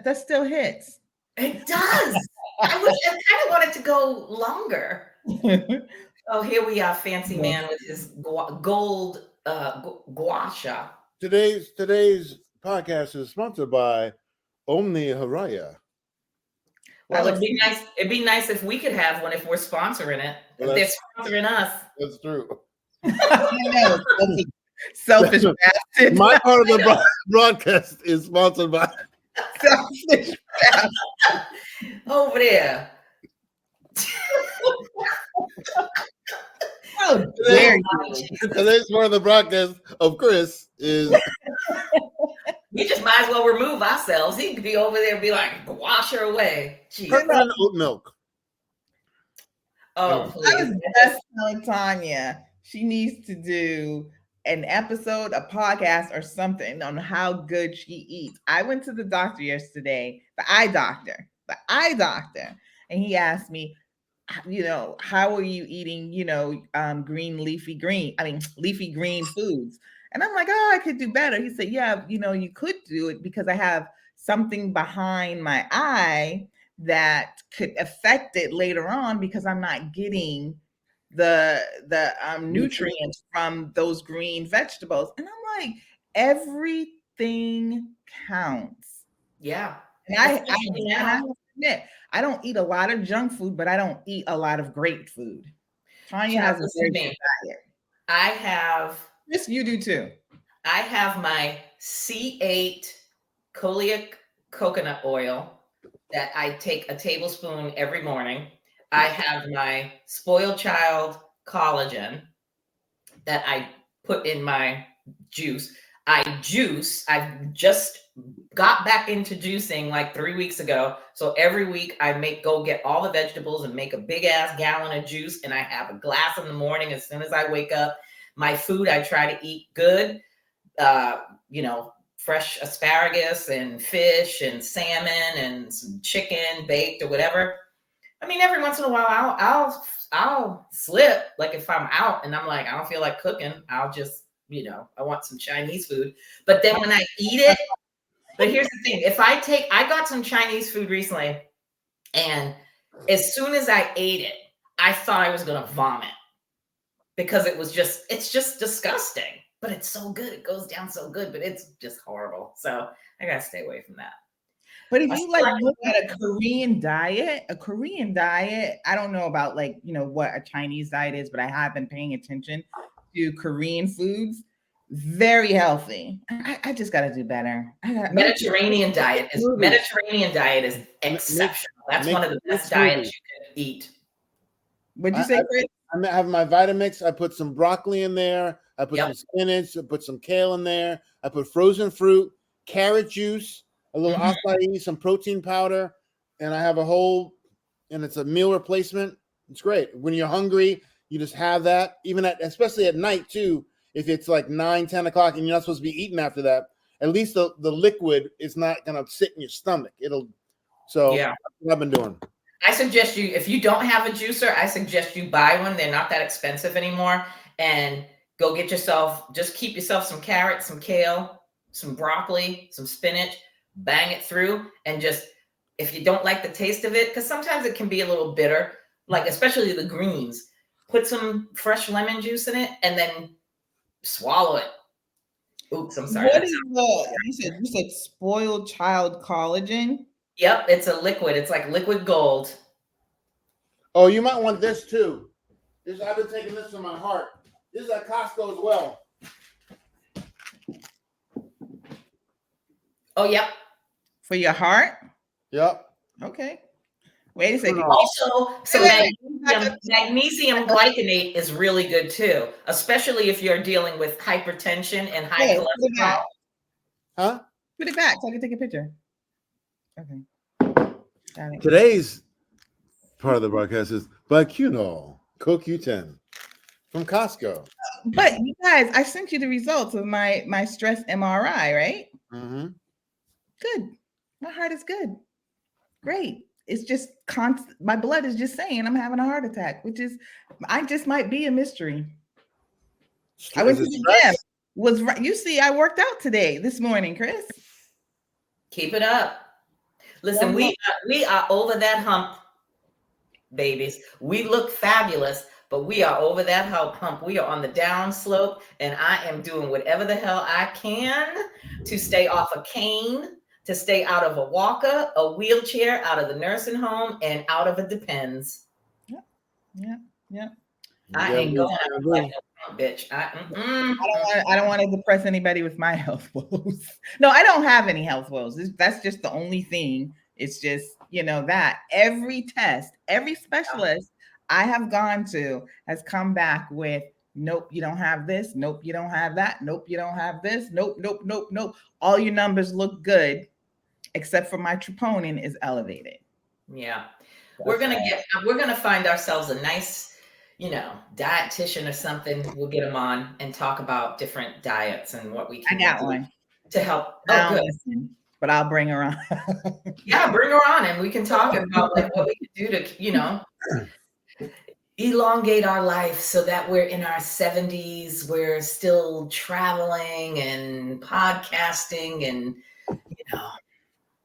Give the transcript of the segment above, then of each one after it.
That still hits. It does. I kind of want it to go longer. Oh, here we are, fancy man with his gold gua sha. Today's podcast is sponsored by Omni Haraya. Well, it'd be nice. It'd be nice if we could have one if we're sponsoring it. Well, if they're sponsoring us. That's true. I know. Selfish bastard. My part of the broadcast is sponsored by selfish bastard. Over there. How dare you? Today's part of the broadcast of Chris is. We just might as well remove ourselves. He could be over there and be like, wash her away. And oat milk. Oh, please. I was just telling Tanya she needs to do an episode, a podcast, or something on how good she eats. I went to the doctor yesterday, the eye doctor, and he asked me, how are you eating, leafy green foods? And I'm like, I could do better. He said, yeah, you could do it because I have something behind my eye that could affect it later on because I'm not getting the nutrients from those green vegetables. And I'm like, everything counts. Yeah. And I admit, I don't eat a lot of junk food, but I don't eat a lot of great food. Tanya has a very good diet. I have. Yes, you do too. I have my C8 Coleac coconut oil that I take a tablespoon every morning. I have my Spoiled Child collagen that I put in my juice. I've just got back into juicing like 3 weeks ago. So every week I go get all the vegetables and make a big ass gallon of juice. And I have a glass in the morning as soon as I wake up. My food, I try to eat good, fresh asparagus and fish and salmon and some chicken baked or whatever. I mean, every once in a while I'll slip. Like if I'm out and I'm like, I don't feel like cooking, I'll just, I want some Chinese food. But then when I eat it, but here's the thing. I got some Chinese food recently, and as soon as I ate it, I thought I was going to vomit because it's just disgusting, but it's so good. It goes down so good, but it's just horrible. So I got to stay away from that. But if you look at a Korean diet, I don't know about what a Chinese diet is, but I have been paying attention to Korean foods. Very healthy. I just got to do better. Mediterranean diet is exceptional. That's one of the best diets you could eat. What'd you say, Chris? I have my Vitamix. I put some broccoli in there. I put some spinach. I put some kale in there. I put frozen fruit, carrot juice, a little acai, some protein powder, and I have and it's a meal replacement. It's great. When you're hungry, you just have that. Especially at night too. If it's like 9, 10 o'clock and you're not supposed to be eating after that, at least the liquid is not going to sit in your stomach. That's what I've been doing. I suggest you, if you don't have a juicer, I suggest you buy one. They're not that expensive anymore. And go get keep yourself some carrots, some kale, some broccoli, some spinach, bang it through. And if you don't like the taste of it, because sometimes it can be a little bitter, like especially the greens, put some fresh lemon juice in it and then swallow it. Oops, I'm sorry. What is you said Spoiled Child collagen? Yep, it's a liquid. It's like liquid gold. Oh, you might want this too. I've been taking this to my heart. This is at Costco as well. Oh, yep. For your heart? Yep. Okay. Wait a second. Also, magnesium glycinate is really good too, especially if you're dealing with hypertension and high cholesterol. Huh? Put it back so I can take a picture. Okay. Got it. Today's part of the broadcast is by CUNO CoQ10 from Costco. But you guys, I sent you the results of my stress MRI, right? Mm-hmm. Good. My heart is good. Great. It's just constant. My blood is just saying I'm having a heart attack, which is, I just might be a mystery. I went to the gym. Was right. You see, I worked out today, this morning, Chris. Keep it up. Listen, we are over that hump, babies. We look fabulous, but we are over that hump. We are on the down slope, and I am doing whatever the hell I can to stay off a cane, to stay out of a walker, a wheelchair, out of the nursing home, and out of a Depends. Yeah. I ain't going out like a bitch. I don't want to depress anybody with my health woes. No, I don't have any health woes. That's just the only thing. It's just, that every test, every specialist I have gone to has come back with, nope, you don't have this. Nope, you don't have that. Nope, you don't have this. Nope. All your numbers look good, except for my troponin is elevated. Yeah. We're gonna find ourselves a nice, dietitian or something. We'll get them on and talk about different diets and what we can do one to help. Listen, but I'll bring her on. Yeah, bring her on and we can talk about like what we can do to, elongate our life so that we're in our 70s, we're still traveling and podcasting and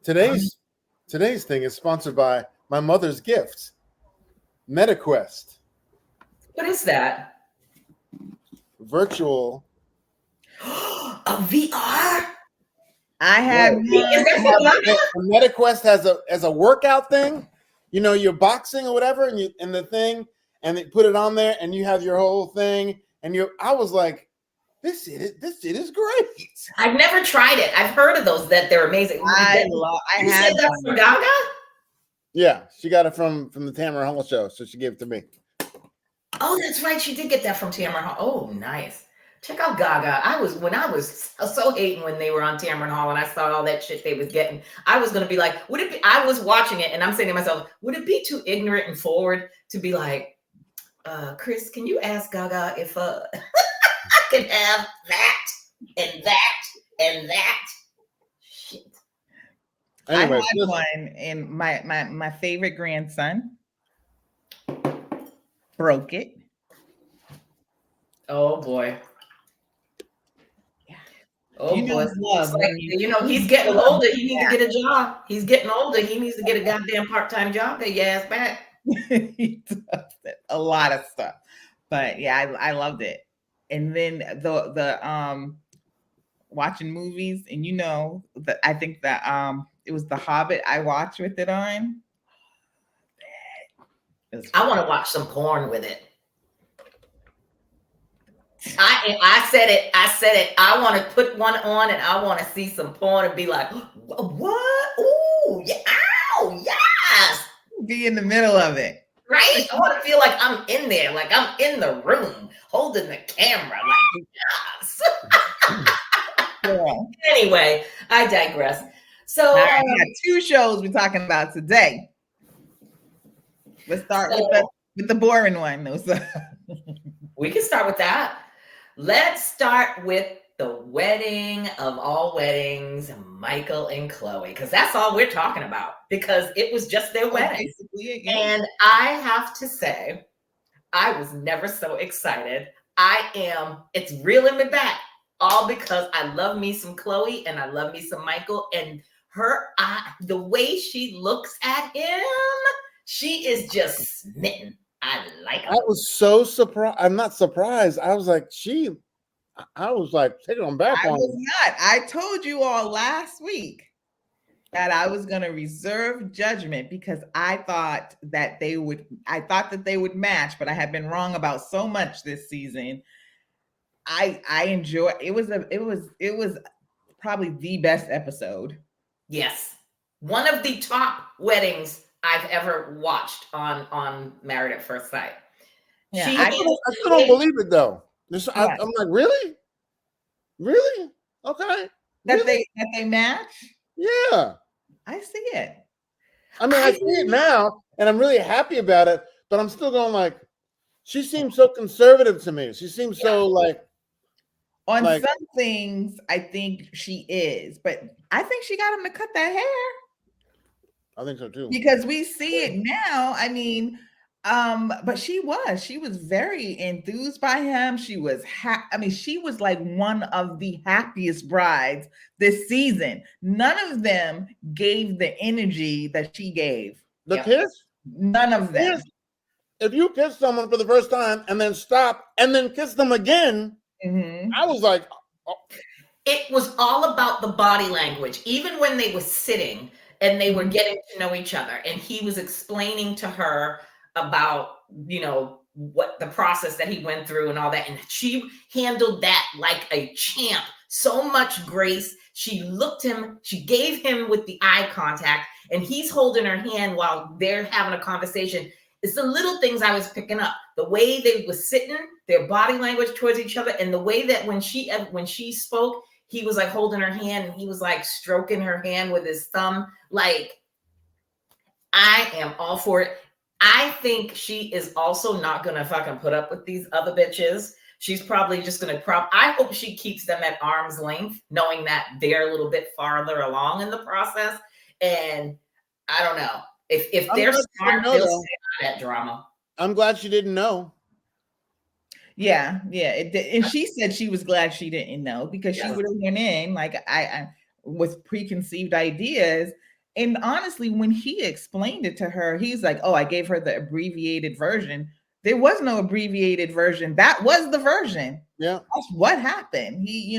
Today's thing is sponsored by my mother's gift, MetaQuest. What is that? Virtual. A VR? I have MetaQuest has a workout thing. You're boxing or whatever, and the thing, and they put it on there, and you have your whole thing. And I was like, this shit is great. I've never tried it. I've heard of those that they're amazing. You said that from Gaga? Yeah, she got it from the Tamara Hall show, so she gave it to me. Oh, that's right. She did get that from Tamara Hall. Oh, nice. Check out Gaga. I was so hating when they were on Tamron Hall and I saw all that shit they was getting. I was gonna be like, I was watching it and I'm saying to myself, would it be too ignorant and forward to be like, Chris, can you ask Gaga if I can have that and that and that? Shit. Anyway, I had one, and my favorite grandson broke it. Oh boy. Oh boy. Love, like, he's getting older. He needs to get a job. He's getting older. He needs to get a goddamn part-time job. Get your ass back. He does it. A lot of stuff. But yeah, I loved it. And then the watching movies, and I think that it was The Hobbit I watched with it on. I want to watch some porn with it. I said it. I want to put one on and I want to see some porn and be like, what? Ooh, yeah, ow, yes. Be in the middle of it. Right? I want to feel like I'm in there, like I'm in the room, holding the camera, like, yes. Yeah. Anyway, I digress. So we got 2 shows we're talking about today. Let's start with the boring one. We can start with that. Let's start with the wedding of all weddings, Michael and Chloe, because that's all we're talking about, because it was just their wedding. And I have to say, I was never so excited. It's reeling me back, all because I love me some Chloe and I love me some Michael, and the way she looks at him, she is just smitten. I like her. I was so surprised. I'm not surprised. I was like, taking them back on. I was not. I told you all last week that I was going to reserve judgment because I thought that they would match, but I had been wrong about so much this season. I enjoyed it. It was probably the best episode. Yes. One of the top weddings I've ever watched on Married at First Sight. Yeah, I still don't believe it though. I'm like, really? Okay. That they match? Yeah. I see it. I mean, I see it now, and I'm really happy about it, but I'm still going like, She seems so conservative to me. She seems so On like some things, I think she is, but I think she got him to cut that hair. I think so too. Because we see it now. I mean, but she was very enthused by him. She was she was like one of the happiest brides this season. None of them gave the energy that she gave. The kiss? None of them. Yes. If you kiss someone for the first time and then stop and then kiss them again, I was like, oh. It was all about the body language. Even when they were sitting and they were getting to know each other, and he was explaining to her about, what the process that he went through and all that, and she handled that like a champ. So much grace. She gave him with the eye contact, and he's holding her hand while they're having a conversation. It's the little things I was picking up. The way they were sitting, their body language towards each other, and the way that when she spoke, he was like holding her hand and he was like stroking her hand with his thumb. Like, I am all for it. I think she is also not going to fucking put up with these other bitches. She's probably just going to I hope she keeps them at arm's length, knowing that they're a little bit farther along in the process. And I don't know. If they're smart, they'll stay out of that drama. I'm glad she didn't know. Yeah. And she said she was glad she didn't know, because she would have went in like I with preconceived ideas. And honestly, when he explained it to her, he's like, "Oh, I gave her the abbreviated version." There was no abbreviated version. That was the version. Yeah, that's what happened. He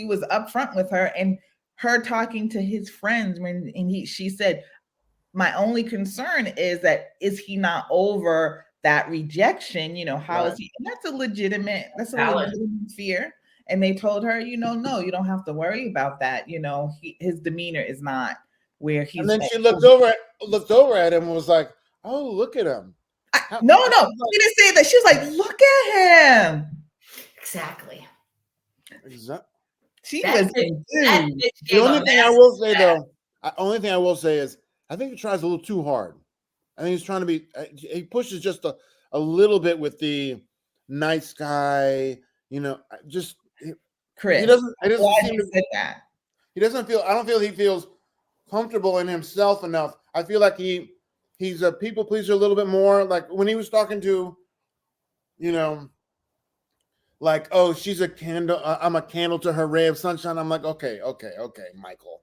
was upfront with her, and her talking to his friends she said, "My only concern is he not over that rejection? How is he?" And that's a legitimate fear. And they told her, no, you don't have to worry about that. His demeanor is not where he's. And then she looked over at him and was like, "Oh, look at him." No, she didn't say that. She was like, "Look at him." Exactly. She was. The only thing I will say though, is I think he tries a little too hard. I think he's trying to be. He pushes just a little bit with the nice guy. Just Chris. He doesn't seem to say that. He doesn't feel. I don't feel he feels comfortable in himself enough. I feel like he's a people pleaser a little bit more. Like when he was talking to, like, "Oh, she's a candle. I'm a candle to her ray of sunshine." I'm like, okay, Michael.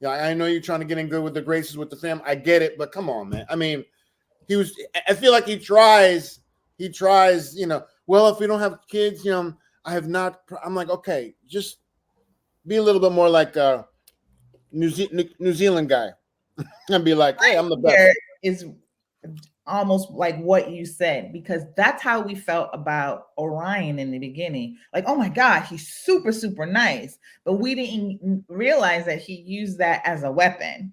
Yeah, I know you're trying to get in good with the graces with the fam. I get it, but come on, man. I mean, I feel like he tries, well, if we don't have kids, I have not. I'm like, okay, just be a little bit more like a New Zealand guy and be like, "Hey, I'm the best." Is almost like what you said, because that's how we felt about Orion in the beginning. Like, oh my God, he's super, super nice. But we didn't realize that he used that as a weapon.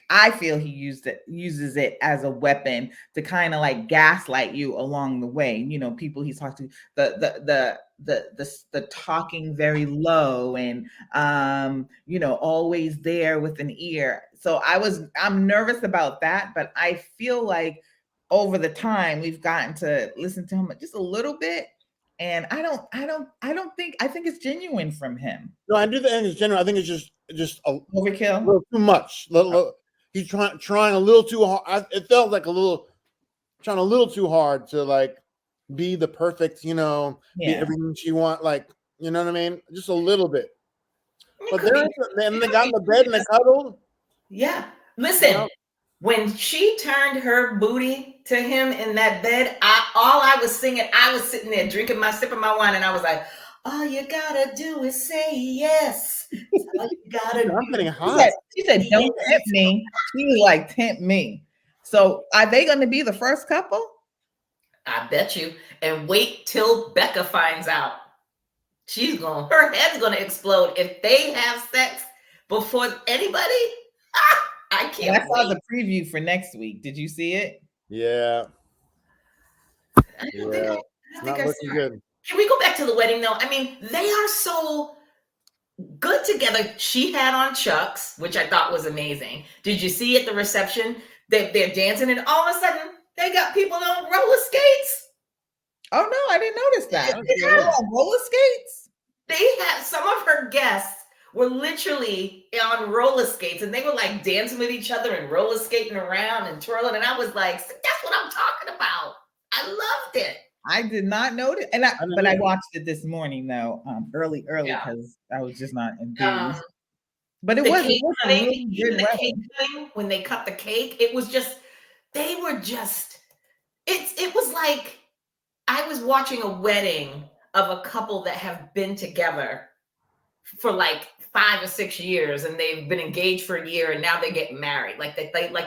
I feel he uses it as a weapon to kind of like gaslight you along the way. People he's talked to, the talking very low and always there with an ear. So I'm nervous about that, but I feel like over the time we've gotten to listen to him just a little bit. And I think it's genuine from him. No, I do think it's genuine. I think it's just overkill, a little too much. He's trying a little too hard. It felt like trying a little too hard to like be the perfect, be everything she want. Like, you know what I mean? Just a little bit. But then they got in the bed and they cuddled. Yeah. Listen, when she turned her booty to him in that bed, I was singing, I was sitting there sipping my wine, and I was like, all you gotta do is say yes. All you gotta do. I'm getting hot. She said, "Don't tempt me." She was like, "Tempt me." So are they going to be the first couple? I bet you. And wait till Becca finds out. Her head's going to explode if they have sex before anybody. I can't. I saw the preview for next week. Did you see it? Yeah. I think not looking good. Can we go back to the wedding though? I mean, they are so good together. She had on Chucks, which I thought was amazing. Did you see at the reception that they're dancing, and all of a sudden They got people on roller skates. Oh no, I didn't notice that. Okay. They're on roller skates. They had some of her guests were literally on roller skates, and they were like dancing with each other and roller skating around and twirling. And I was like, that's what I'm talking about. I loved it. I did not notice, but I watched it this morning though, early because I was just not enthused. But it was a really good wedding. When they cut the cake, it was just it was like I was watching a wedding of a couple that have been together for like 5 or 6 years, and they've been engaged for a year, and now they get married. Like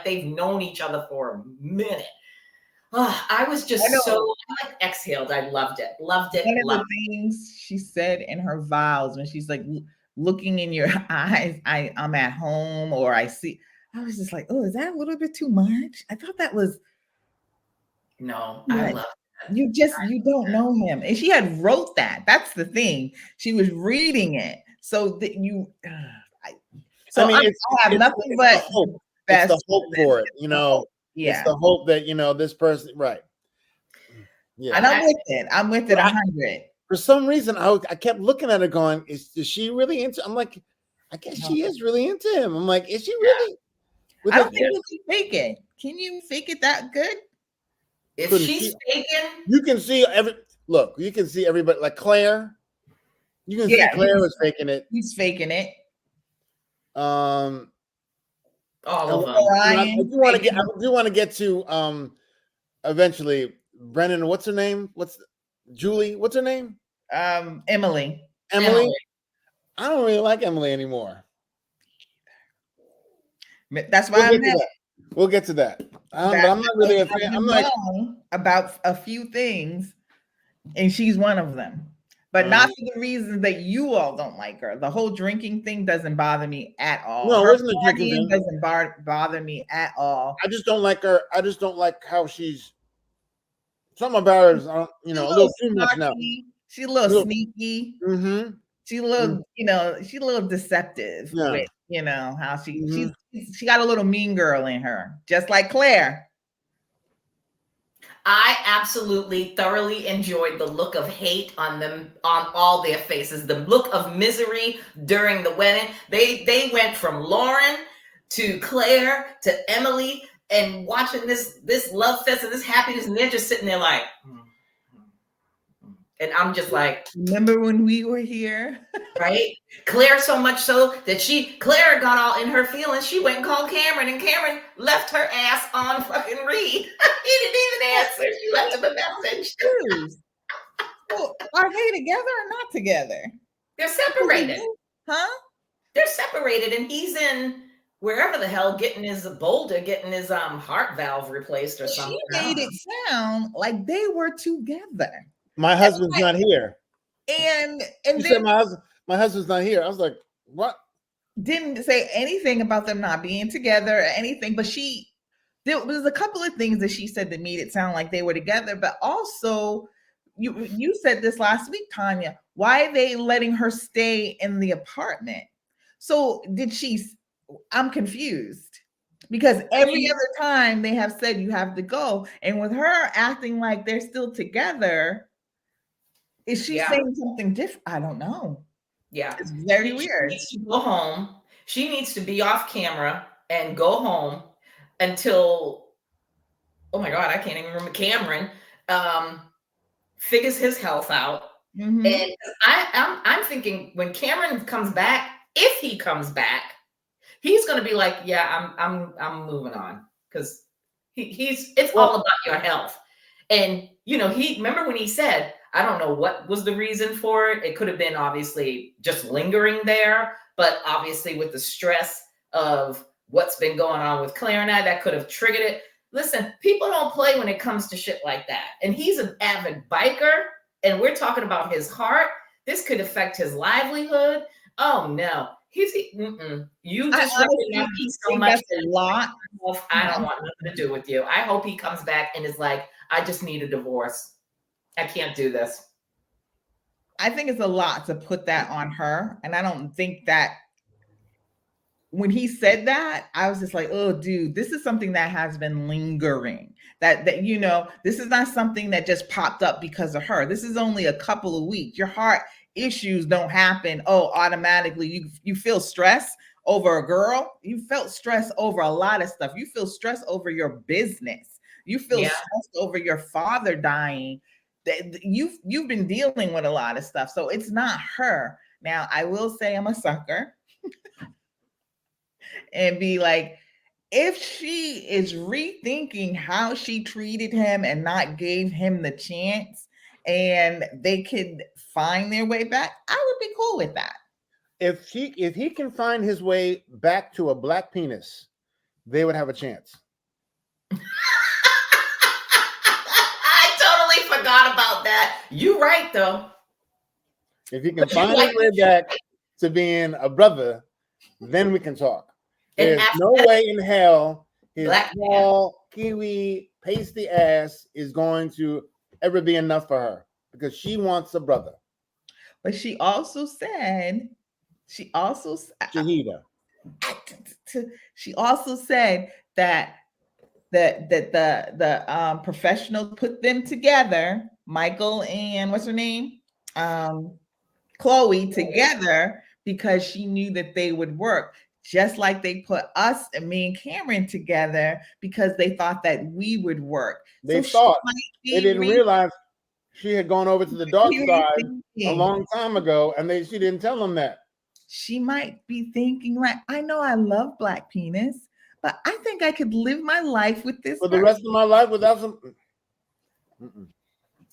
they've known each other for a minute. Oh, I was just I like exhaled. I loved it. Loved it. One of the things she said in her vows when she's like, looking in your eyes, I'm at home, or I see. I was just like, oh, is that a little bit too much? I thought that was. No, I love it. You don't know him, and she had wrote that. That's the thing. She was reading it, so that you. I have nothing but hope. It's the hope for it, you know. Yeah. It's the hope that, you know, this person, right. Yeah. And I'm with it. I'm with it 100. For some reason, I kept looking at her going, is she really into, I'm like, I guess she is really into him. I'm like, is she really? I don't think you can fake it. Can you fake it that good? If she's faking, you can see you can see everybody, like Claire. You can see Claire was faking it. He's faking it. All of them. I do want to get to eventually Brennan. What's her name? Julie? What's her name? Emily. Emily. I don't really like Emily anymore. That's why we'll get to that. But I'm not really a fan. I'm like about a few things, and she's one of them. But not for the reasons that you all don't like her. The whole drinking thing doesn't bother me at all. No, it wasn't a drinking thing. Doesn't bother me at all. I just don't like her. I just don't like how she's. Something about her is, you know, a little too much now. She's a little sneaky. Mm-hmm. She's a little, she's a little deceptive with, how she got a little mean girl in her, just like Claire. I absolutely thoroughly enjoyed the look of hate on them, on all their faces, the look of misery during the wedding. They went from Lauren to Claire to Emily, and watching this love fest and this happiness, and they're just sitting there like, and I'm just like, remember when we were here? Right? Claire, so much so that Claire got all in her feelings. She went and called Cameron, and Cameron left her ass on fucking read. He didn't even answer. She left him a message. Well, are they together or not together? They're separated. Huh? They're separated, and he's in wherever the hell getting his heart valve replaced or something. She made it sound like they were together. My husband's not here. And you said my husband's not here. I was like, what? Didn't say anything about them not being together or anything, but there was a couple of things that she said that made it sound like they were together. But also, you said this last week, Tanya. Why are they letting her stay in the apartment? So I'm confused. Because every other time they have said you have to go, and with her acting like they're still together, is she saying something different? I don't know. Yeah, it's very weird. She needs to go home. She needs to be off camera and go home until, oh my God, I can't even remember. Cameron figures his health out, and I'm thinking when Cameron comes back, if he comes back, he's going to be like, yeah, I'm moving on, because it's all about your health. And remember when he said, I don't know what was the reason for it. It could have been obviously just lingering there, but obviously with the stress of what's been going on with Claire and I, that could have triggered it. Listen, people don't play when it comes to shit like that. And he's an avid biker, and we're talking about his heart. This could affect his livelihood. Oh no. You just so much a lot. I don't want nothing to do with you. I hope he comes back and is like, I just need a divorce. I can't do this. I think it's a lot to put that on her. And I don't think that when he said that, I was just like, oh, dude, this is something that has been lingering. that you know, this is not something that just popped up because of her. This is only a couple of weeks. Your heart issues don't happen automatically. You feel stress over a girl. You felt stress over a lot of stuff. You feel stress over your business. You feel stressed over your father dying. You've been dealing with a lot of stuff, so it's not her. Now I will say I'm a sucker and be like, if she is rethinking how she treated him and not gave him the chance, and they could find their way back, I would be cool with that. If he can find his way back to a black penis, they would have a chance. I totally forgot about that. You're right, though. If he can find his way back to being a brother, then we can talk. There's no way in hell his small kiwi pasty ass is going to ever be enough for her, because she wants a brother. But she also said Shahidah. She also said that the professionals put them together, Michael and what's her name, Chloe, together because she knew that they would work. Just like they put us and me and Cameron together because they thought that we would work. They thought. They didn't realize she had gone over to the dark side a long time ago, and she didn't tell them that. She might be thinking, like, I know I love black penis, but I think I could live my life with this for the rest of my life without some.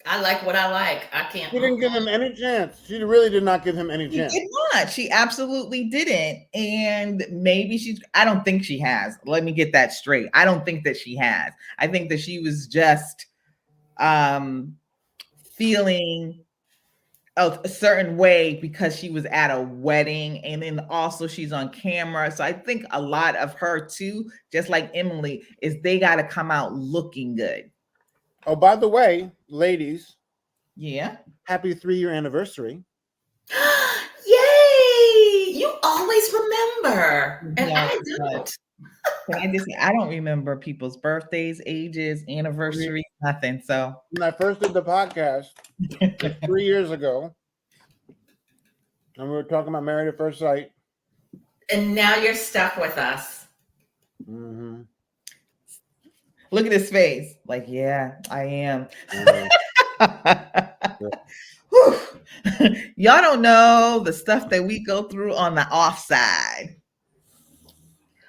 I like what I like. I can't. She didn't give him any chance. She really did not give him any chance. She did not. She absolutely didn't. And maybe I don't think she has. Let me get that straight. I don't think that she has. I think that she was just feeling a certain way because she was at a wedding, and then also she's on camera. So I think a lot of her too, just like Emily, is they got to come out looking good. Oh, by the way, ladies. Yeah. Happy 3-year anniversary. Yay! You always remember. And I don't. I don't remember people's birthdays, ages, anniversaries, nothing. So when I first did the podcast 3 years ago, and we were talking about Married at First Sight. And now you're stuck with us. Mm-hmm. Look at his face. Like, yeah, I am. Y'all don't know the stuff that we go through on the offside.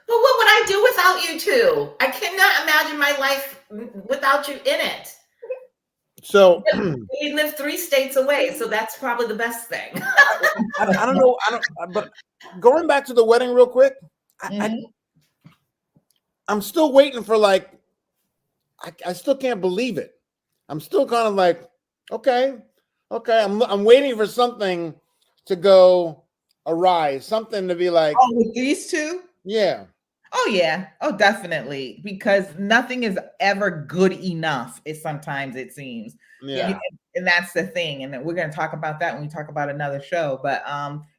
Well, what would I do without you two? I cannot imagine my life without you in it. So we live 3 states away, so that's probably the best thing. I don't know. But going back to the wedding real quick, I'm still waiting for I still can't believe it. I'm still kind of like, okay. I'm waiting for something to go awry, something to be like. Oh, with these two? Yeah. Oh, yeah. Oh, definitely. Because nothing is ever good enough. Sometimes it seems. Yeah. And that's the thing. And we're going to talk about that when we talk about another show. But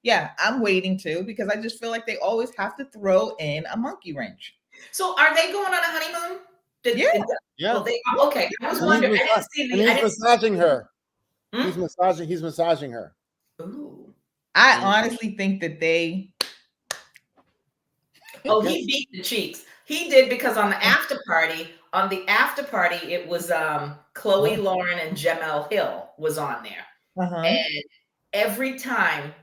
yeah, I'm waiting too, because I just feel like they always have to throw in a monkey wrench. So are they going on a honeymoon? Yeah. Well, okay. I was wondering. He's massaging her. He's massaging her. Ooh. I honestly think that they. Oh, he beat the cheeks. He did, because on the after party, it was Chloe, Lauren, and Jemele Hill was on there. And every time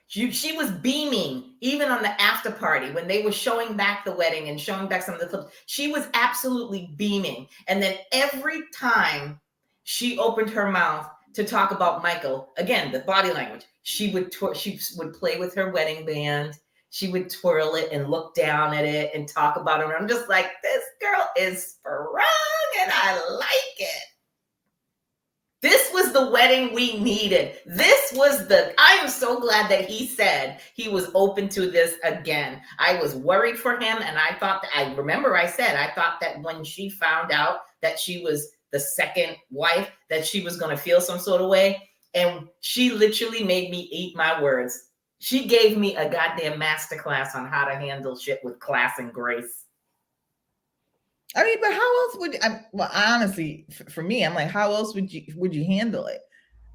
she was beaming, even on the after party when they were showing back the wedding and showing back some of the clips, she was absolutely beaming. And then every time she opened her mouth to talk about Michael, again, the body language, she would play with her wedding band. She would twirl it and look down at it and talk about it. I'm just like, this girl is sprung and I like it. This was the wedding we needed. I am so glad that he said he was open to this again. I was worried for him, and I thought I thought that when she found out that she was the second wife, that she was going to feel some sort of way. And she literally made me eat my words. She gave me a goddamn masterclass on how to handle shit with class and grace. I mean, but how else would well, honestly, for me, I'm like, how else would you handle it?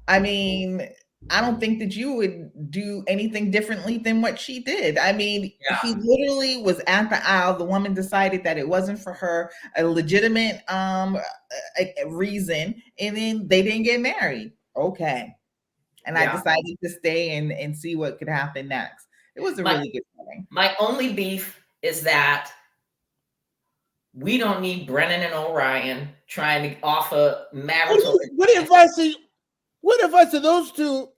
I mean, I don't think that you would do anything differently than what she did. I mean, he Yeah. literally was at the aisle. The woman decided that it wasn't for her, a legitimate a reason, and then they didn't get married. Okay. And I Yeah. decided to stay and see what could happen next. It was a My really good wedding. my only beef is that we don't need Brennan and Orion trying to offer marital. What advice are those two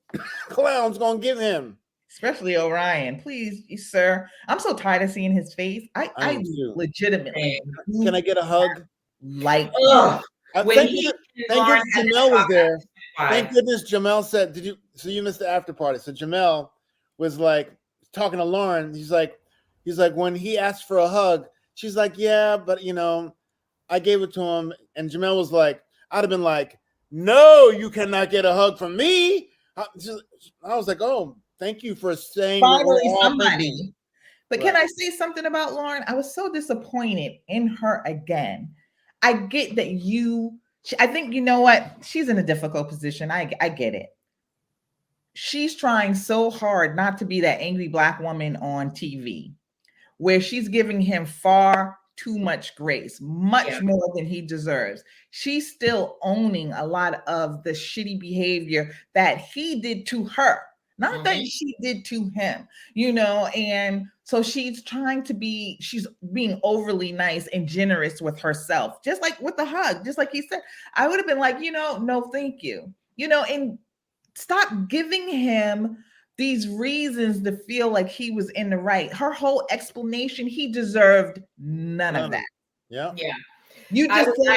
clowns gonna give him? Especially Orion. Please, sir. I'm so tired of seeing his face. I I am too. legitimately Can I get a hug? like Ugh. When Thank he goodness Lauren had to Jamel was talk there. about Thank goodness Jamel said, "Did you?" So you missed the after party. So Jamel was like talking to Lauren. He's like, when he asked for a hug, she's like, "Yeah, but you know, I gave it to him." And Jamel was like, "I'd have been like, no, you cannot get a hug from me." I was like, "Oh, thank you for saying what we're finally all somebody. thinking." But Right. can I say something about Lauren? I was so disappointed in her again. I get that I think you know what? She's in a difficult position. I get it. She's trying so hard not to be that angry black woman on TV, where she's giving him far too much grace, much Yeah. more than he deserves. She's still owning a lot of the shitty behavior that he did to her, not that she did to him, and so she's being overly nice and generous with herself, just like with the hug, just like he said. I would have been like, no, thank you, and stop giving him these reasons to feel like he was in the right. Her whole explanation, he deserved none of that. Yeah. Yeah. You just said,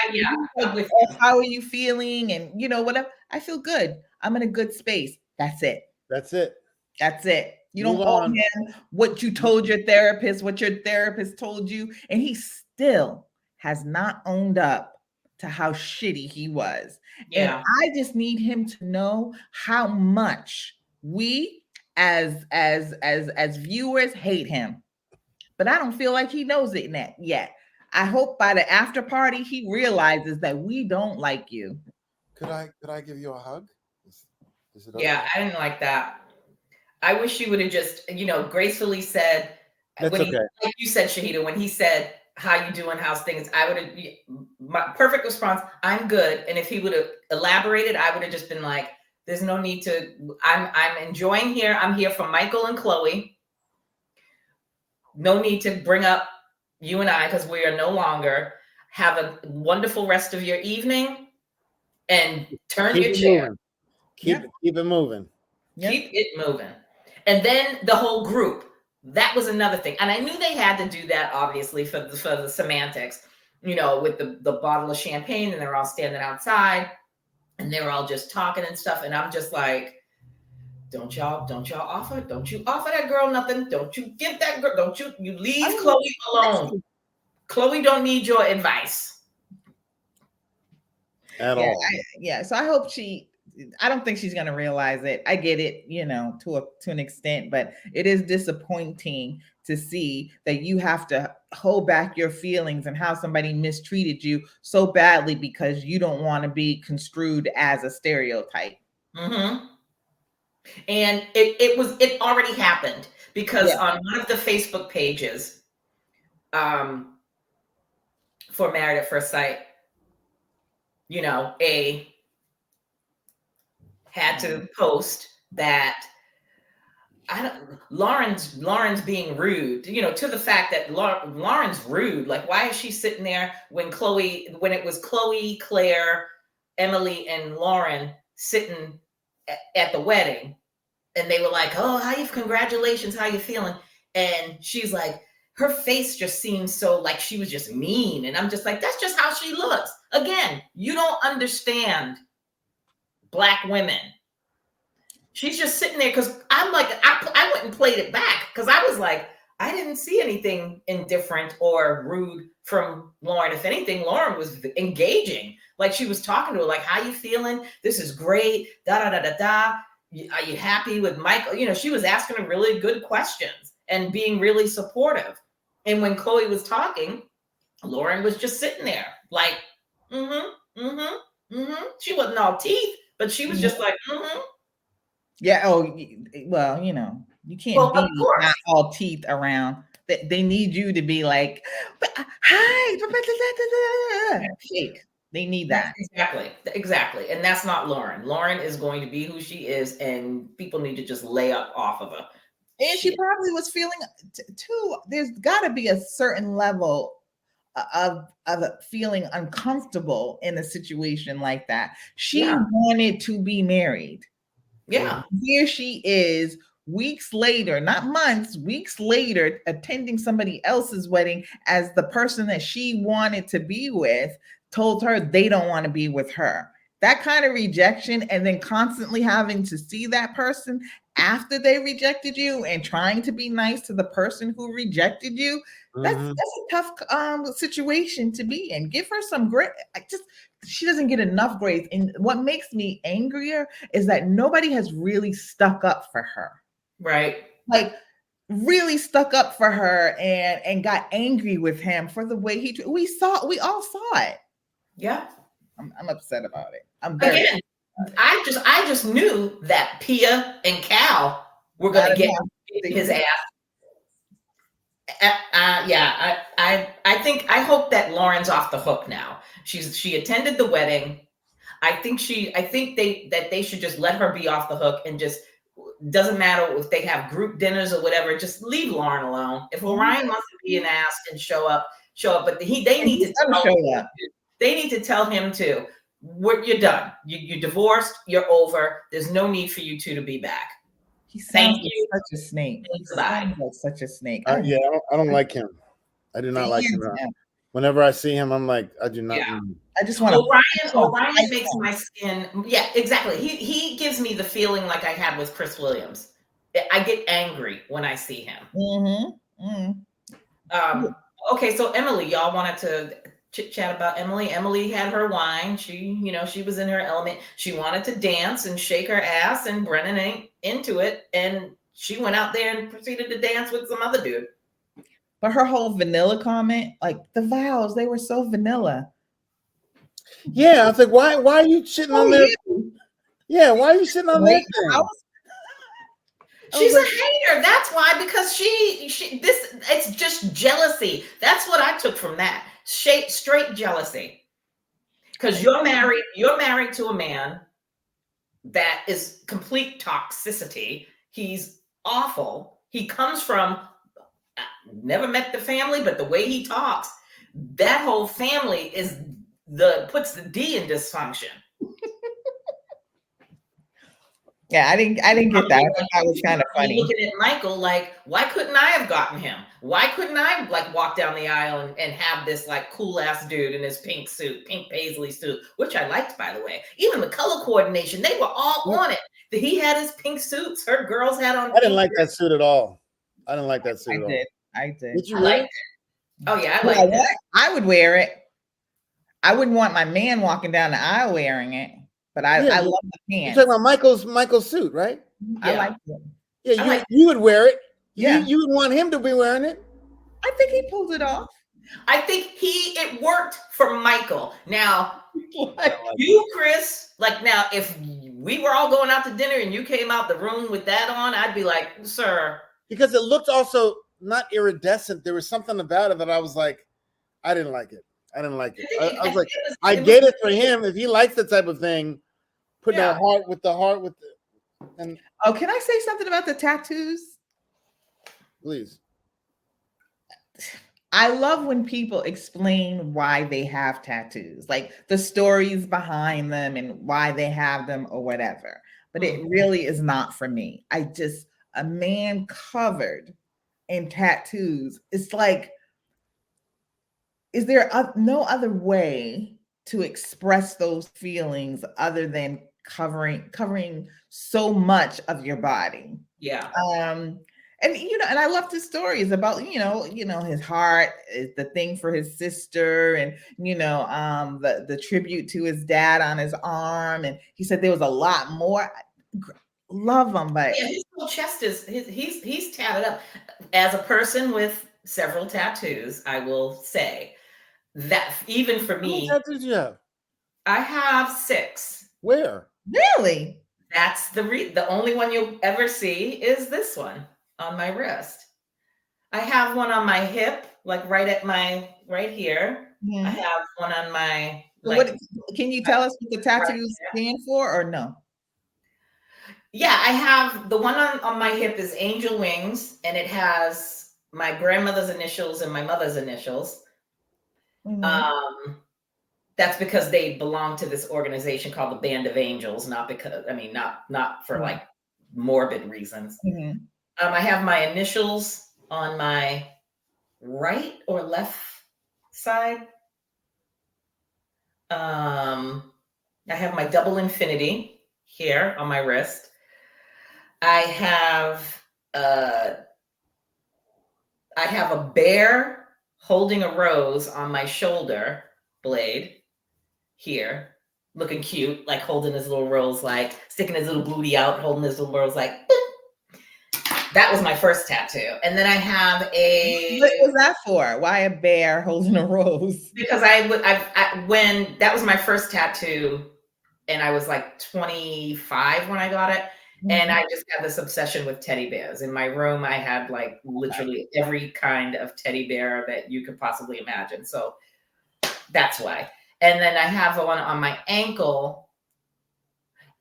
I'm with you. how are you feeling? And whatever. I feel good. I'm in a good space. That's it. That's it. That's it. You Move don't owe on. him what you told your therapist, what your therapist told you. And he still has not owned up to how shitty he was. And Yeah. I just need him to know how much we as viewers hate him. But I don't feel like he knows it yet. I hope by the after party he realizes that we don't like you. Could I give you a hug? Is it okay? Yeah, I didn't like that. I wish you would have just, gracefully said, That's when okay. like you said, Shahida, when he said, "How you doing? How's things?" I would have, my perfect response, "I'm good." And if he would have elaborated, I would have just been like, "There's no need to. I'm enjoying here. I'm here for Michael and Chloe. No need to bring up you and I because we are no longer. Have a wonderful rest of your evening, and turn your chair. Moving. Keep it moving. Keep it moving." And then the whole group, that was another thing. And I knew they had to do that, obviously, for the semantics, with the bottle of champagne, and they're all standing outside and they're all just talking and stuff. And I'm just like, don't you offer that girl nothing. Don't you give that girl, you leave Chloe alone. Chloe don't need your advice. At all. So I hope I don't think she's going to realize it. I get it, to an extent, but it is disappointing to see that you have to hold back your feelings and how somebody mistreated you so badly because you don't want to be construed as a stereotype. Mm-hmm. And it already happened because on one of the Facebook pages, for Married at First Sight, had to post that Lauren's being rude, to the fact that Lauren's rude. Like, why is she sitting there when it was Chloe, Claire, Emily, and Lauren sitting at the wedding, and they were like, "Oh, congratulations, how you feeling?" And she's like, her face just seems so like she was just mean. And I'm just like, that's just how she looks. Again, you don't understand Black women. She's just sitting there because I'm like, I went and played it back because I was like, I didn't see anything indifferent or rude from Lauren. If anything, Lauren was engaging. Like, she was talking to her, like, "How you feeling? This is great. Da da da da da. Are you happy with Michael?" She was asking her really good questions and being really supportive. And when Chloe was talking, Lauren was just sitting there, like, She wasn't all teeth, but she was just like, Yeah. Oh, well, you can't Well, of be course. not all teeth around. They need you to be like, hi, fake. They need that. Exactly. And that's not Lauren. Lauren is going to be who she is, and people need to just lay up off of her. And she probably was feeling too. There's got to be a certain level of feeling uncomfortable in a situation like that. She wanted to be married. Yeah. Here she is, weeks later, not months, weeks later, attending somebody else's wedding as the person that she wanted to be with told her they don't want to be with her. That kind of rejection, and then constantly having to see that person after they rejected you and trying to be nice to the person who rejected you. That's a tough situation to be in. Give her some grace. She doesn't get enough grace. And what makes me angrier is that nobody has really stuck up for her. Right. Like really stuck up for her and got angry with him for the way we all saw it. Yeah. I'm upset about it. Again, I just knew that Pia and Cal were going to get his ass. I hope that Lauren's off the hook now. She attended the wedding. I think they should just let her be off the hook, and just doesn't matter if they have group dinners or whatever. Just leave Lauren alone. If Orion wants to be an ass and show up. But they need to show up. They need to tell him to. You're done. You're divorced. You're over. There's no need for you two to be back. He sounds like such a snake. Bye. Like such a snake. I don't like him. I do not like him. Whenever I see him, I'm like, I do not. Yeah. I just want Orion makes my skin. Yeah, exactly. He gives me the feeling like I had with Chris Williams. I get angry when I see him. Okay, so Emily, y'all wanted to chit chat about Emily. Emily had her wine. She was in her element. She wanted to dance and shake her ass, and Brennan ain't into it. And she went out there and proceeded to dance with some other dude. But her whole vanilla comment, like the vows, they were so vanilla. Yeah, I was like, why are you sitting on there? Yeah, why are you sitting on that thing? She's a hater. That's why, because it's just jealousy. That's what I took from that. Straight jealousy. Because you're married to a man that is complete toxicity. He's awful. He comes from, never met the family, but the way he talks, that whole family puts the D in dysfunction. Yeah, I didn't get that. That was kind of funny. Looking at Michael, like, why couldn't I have gotten him? Why couldn't I walk down the aisle and have this cool ass dude in his pink suit, pink paisley suit, which I liked, by the way. Even the color coordination, they were all on it. He had his pink suits. Her girls had on. I didn't like that suit at all. I didn't like that suit at all. I did. Did you like it? Oh yeah, I liked it. I would wear it. I wouldn't want my man walking down the aisle wearing it. But I love the pants. You're talking about Michael's suit, right? Yeah. I like it. Yeah, you would wear it. Yeah. You would want him to be wearing it. I think he pulled it off. I think it worked for Michael. Now, you, Chris, now, if we were all going out to dinner and you came out the room with that on, I'd be like, sir. Because it looked also not iridescent. There was something about it that I was like, I didn't like it. I was like, I get it for him. If he likes that type of thing, put the heart with the and can I say something about the tattoos? Please. I love when people explain why they have tattoos, like the stories behind them and why they have them or whatever. But it really is not for me. A man covered in tattoos, it's like, is there no other way to express those feelings other than covering so much of your body? Yeah. And I love the stories about his heart is the thing for his sister, and the tribute to his dad on his arm, and he said there was a lot more. Love him, but his whole chest he's tatted up. As a person with several tattoos, I will say, that even for How many me, tattoos do you have? I have 6. Where? Really? That's the only one you'll ever see is this one on my wrist. I have one on my hip, like right here. I Mhm. have one on my So like what can you tell us what the right tattoos stand for or no? Yeah, I have the one on my hip is angel wings, and it has my grandmother's initials and my mother's initials. Mhm. Um, that's because they belong to this organization called the Band of Angels, not because not for like morbid reasons. Mhm. I have my initials on my right or left side. I have my double infinity here on my wrist. I have uh I have a bear holding a rose on my shoulder blade here, looking cute, like holding his little rose, like sticking his little booty out, holding his little rose, like boop. That was my first tattoo. And then I have What was that for? Why a bear holding a rose? because when that was my first tattoo, and I was like 25 when I got it. And Mhm. I just had this obsession with teddy bears. In my room, I had like literally every kind of teddy bear that you could possibly imagine. So that's why. And then I have one on my ankle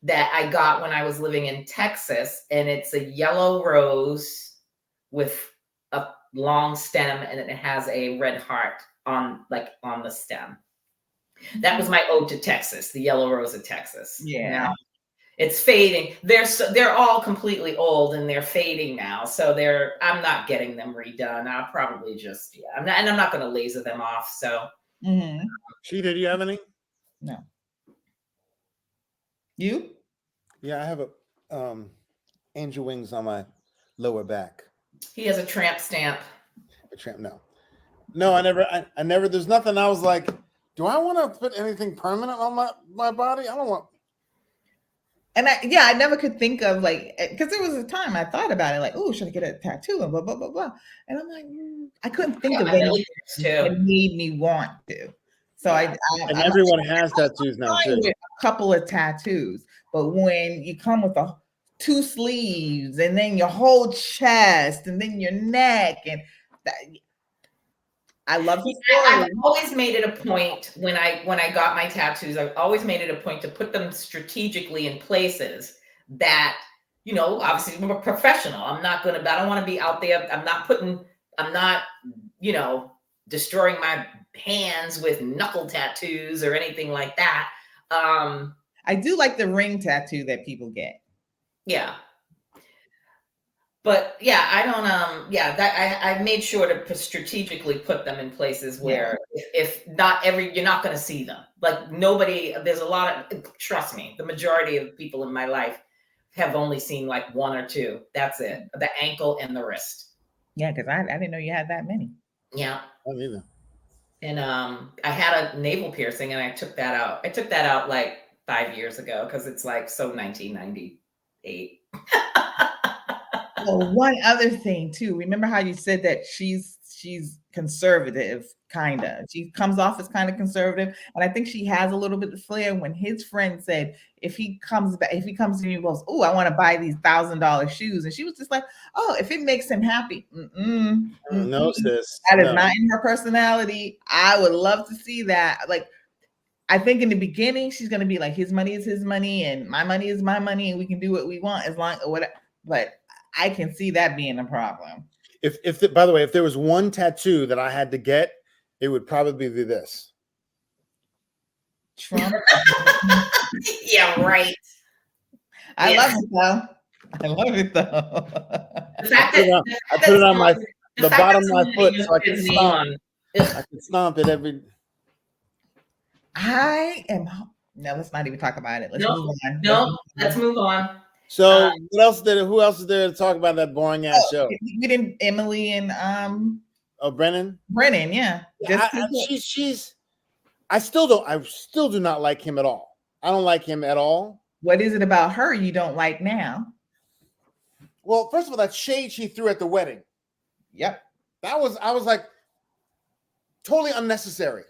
that I got when I was living in Texas. And it's a yellow rose with a long stem, and it has a red heart on the stem. That was my ode to Texas, the yellow rose of Texas. Yeah. Now it's fading. They're all completely old and they're fading now. So I'm not getting them redone. I'll probably just I'm not going to laser them off. So Mhm. Sheeta, do you have any? No. You? Yeah, I have angel wings on my lower back. he has a tramp stamp. A tramp? No, I never. There's nothing. I was like, do I want to put anything permanent on my body? I don't want. And I never could think of like because there was a time I thought about it like, oh, should I get a tattoo and blah blah blah blah. And I'm like, I couldn't think of My anything millimeters too. that made me want to. So Yeah. And I'm everyone has tattoos now fine too. with a couple of tattoos, but when you come with the 2 sleeves and then your whole chest and then your neck and that, I love the I've story. always made it a point when I got my tattoos. I've always made it a point to put them strategically in places that obviously I'm a professional. I don't want to be out there. I'm not destroying my hands with knuckle tattoos or anything like that. I do like the ring tattoo that people get. Yeah. But yeah, I don't. Yeah, that I made sure to strategically put them in places where, if not you're not going to see them. Like nobody. There's a lot of. Trust me, the majority of people in my life have only seen like 1 or 2. That's it. The ankle and the wrist. Yeah, because I didn't know you had that many. Yeah. I don't either. And I had a navel piercing, and I took that out. I took that out like 5 years ago because it's like so 1998. Well, one other thing too. Remember how you said that she's conservative, kind of. She comes off as kind of conservative, and I think she has a little bit of flair. When his friend said, if he comes to you and goes, "Oh, I want to buy these $1,000 shoes," and she was just like, "Oh, if it makes him happy." No, sis. That is No. not in her personality. I would love to see that. Like, I think in the beginning she's gonna be like, his money is his money, and my money is my money, and we can do what we want as long or whatever. But I can see that being a problem. By the way, if there was one tattoo that I had to get, it would probably be this. Trump. Yeah, right. I love it though. I love it though. The fact I put it on the bottom of my foot so I can his name stomp. on. I can stomp it every. I am. No, let's not even talk about it. Let's move on. Let's move on. So who else is there to talk about that boring ass show? We didn't. Emily and Brennan. Brennan, yeah. I still do not like him at all. I don't like him at all. What is it about her you don't like now? Well, first of all, that shade she threw at the wedding. Yep. I was like totally unnecessary.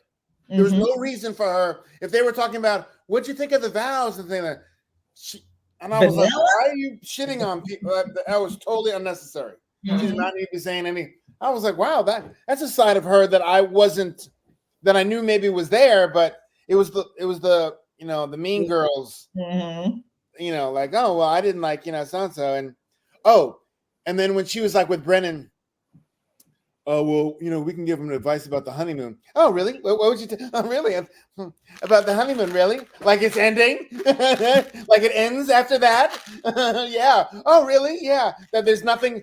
There was no reason for her. If they were talking about what'd you think of the vows and things like that, and I was like, why are you shitting on people? That was totally unnecessary. She did not need to be saying anything. I was like, wow, that's a side of her that I knew maybe was there, but it was the the mean girls, like, oh well, I didn't like so and so, and then when she was like with Brennan, oh well, we can give him advice about the honeymoon. Oh really? What would you? Oh really? About the honeymoon? Really? Like it's ending? Like it ends after that? Yeah. Oh really? Yeah. That there's nothing.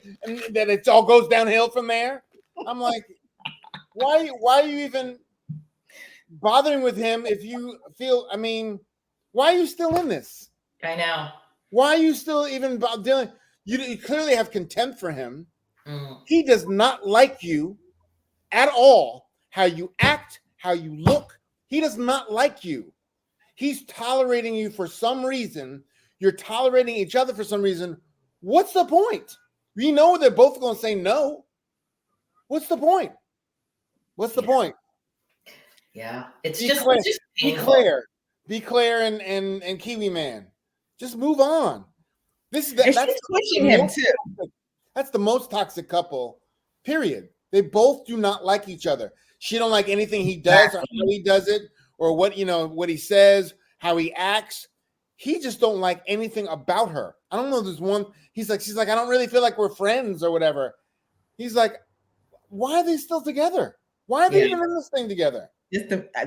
That it all goes downhill from there. I'm like, why are you even bothering with him if you feel? I mean, why are you still in this? I know. Why are you still even dealing? You clearly have contempt for him. He does not like you at all. How you act, how you look. He does not like you. He's tolerating you for some reason. You're tolerating each other for some reason. What's the point? We know they're both going to say no. What's the point? What's the point? Yeah, it's Be just Claire. Be Claire and Kiwi Man. Just move on. That's pushing him too. That's the most toxic couple, period. They both do not like each other. She don't like anything he does or how he does it or what he says, how he acts. He just don't like anything about her. I don't know. There's one. She's like, I don't really feel like we're friends or whatever. He's like, why are they still together? Why are they even in this thing together?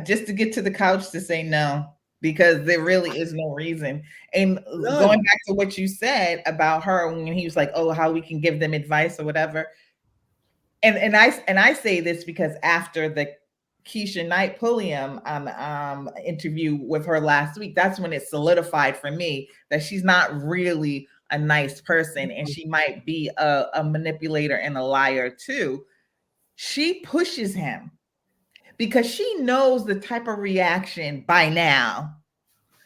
Just to get to the couch to say no. Because there really is no reason. And going back to what you said about her when he was like, oh, how we can give them advice or whatever. And I say this because after the Keisha Knight Pulliam interview with her last week, that's when it solidified for me that she's not really a nice person and she might be a manipulator and a liar too. She pushes him because she knows the type of reaction by now.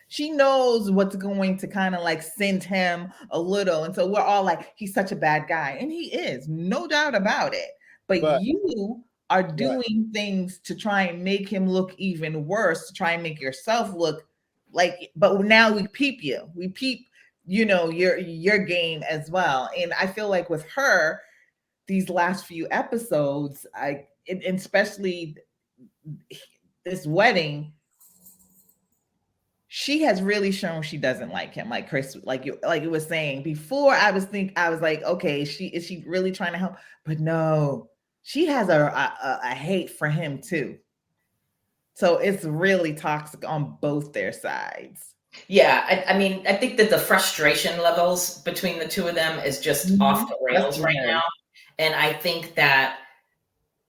She knows what's going to kind of like send him a little. And so we're all like, he's such a bad guy. And he is, no doubt about it. But you are doing things to try and make him look even worse, to try and make yourself look like, but now we peep you. We peep, your game as well. And I feel like with her, these last few episodes, especially this wedding, she has really shown she doesn't like him. Like Chris, like you was saying before, I was like, okay, is she really trying to help? But no, she has a hate for him too. So it's really toxic on both their sides. Yeah, I mean, I think that the frustration levels between the two of them is just off the rails right now. And I think that,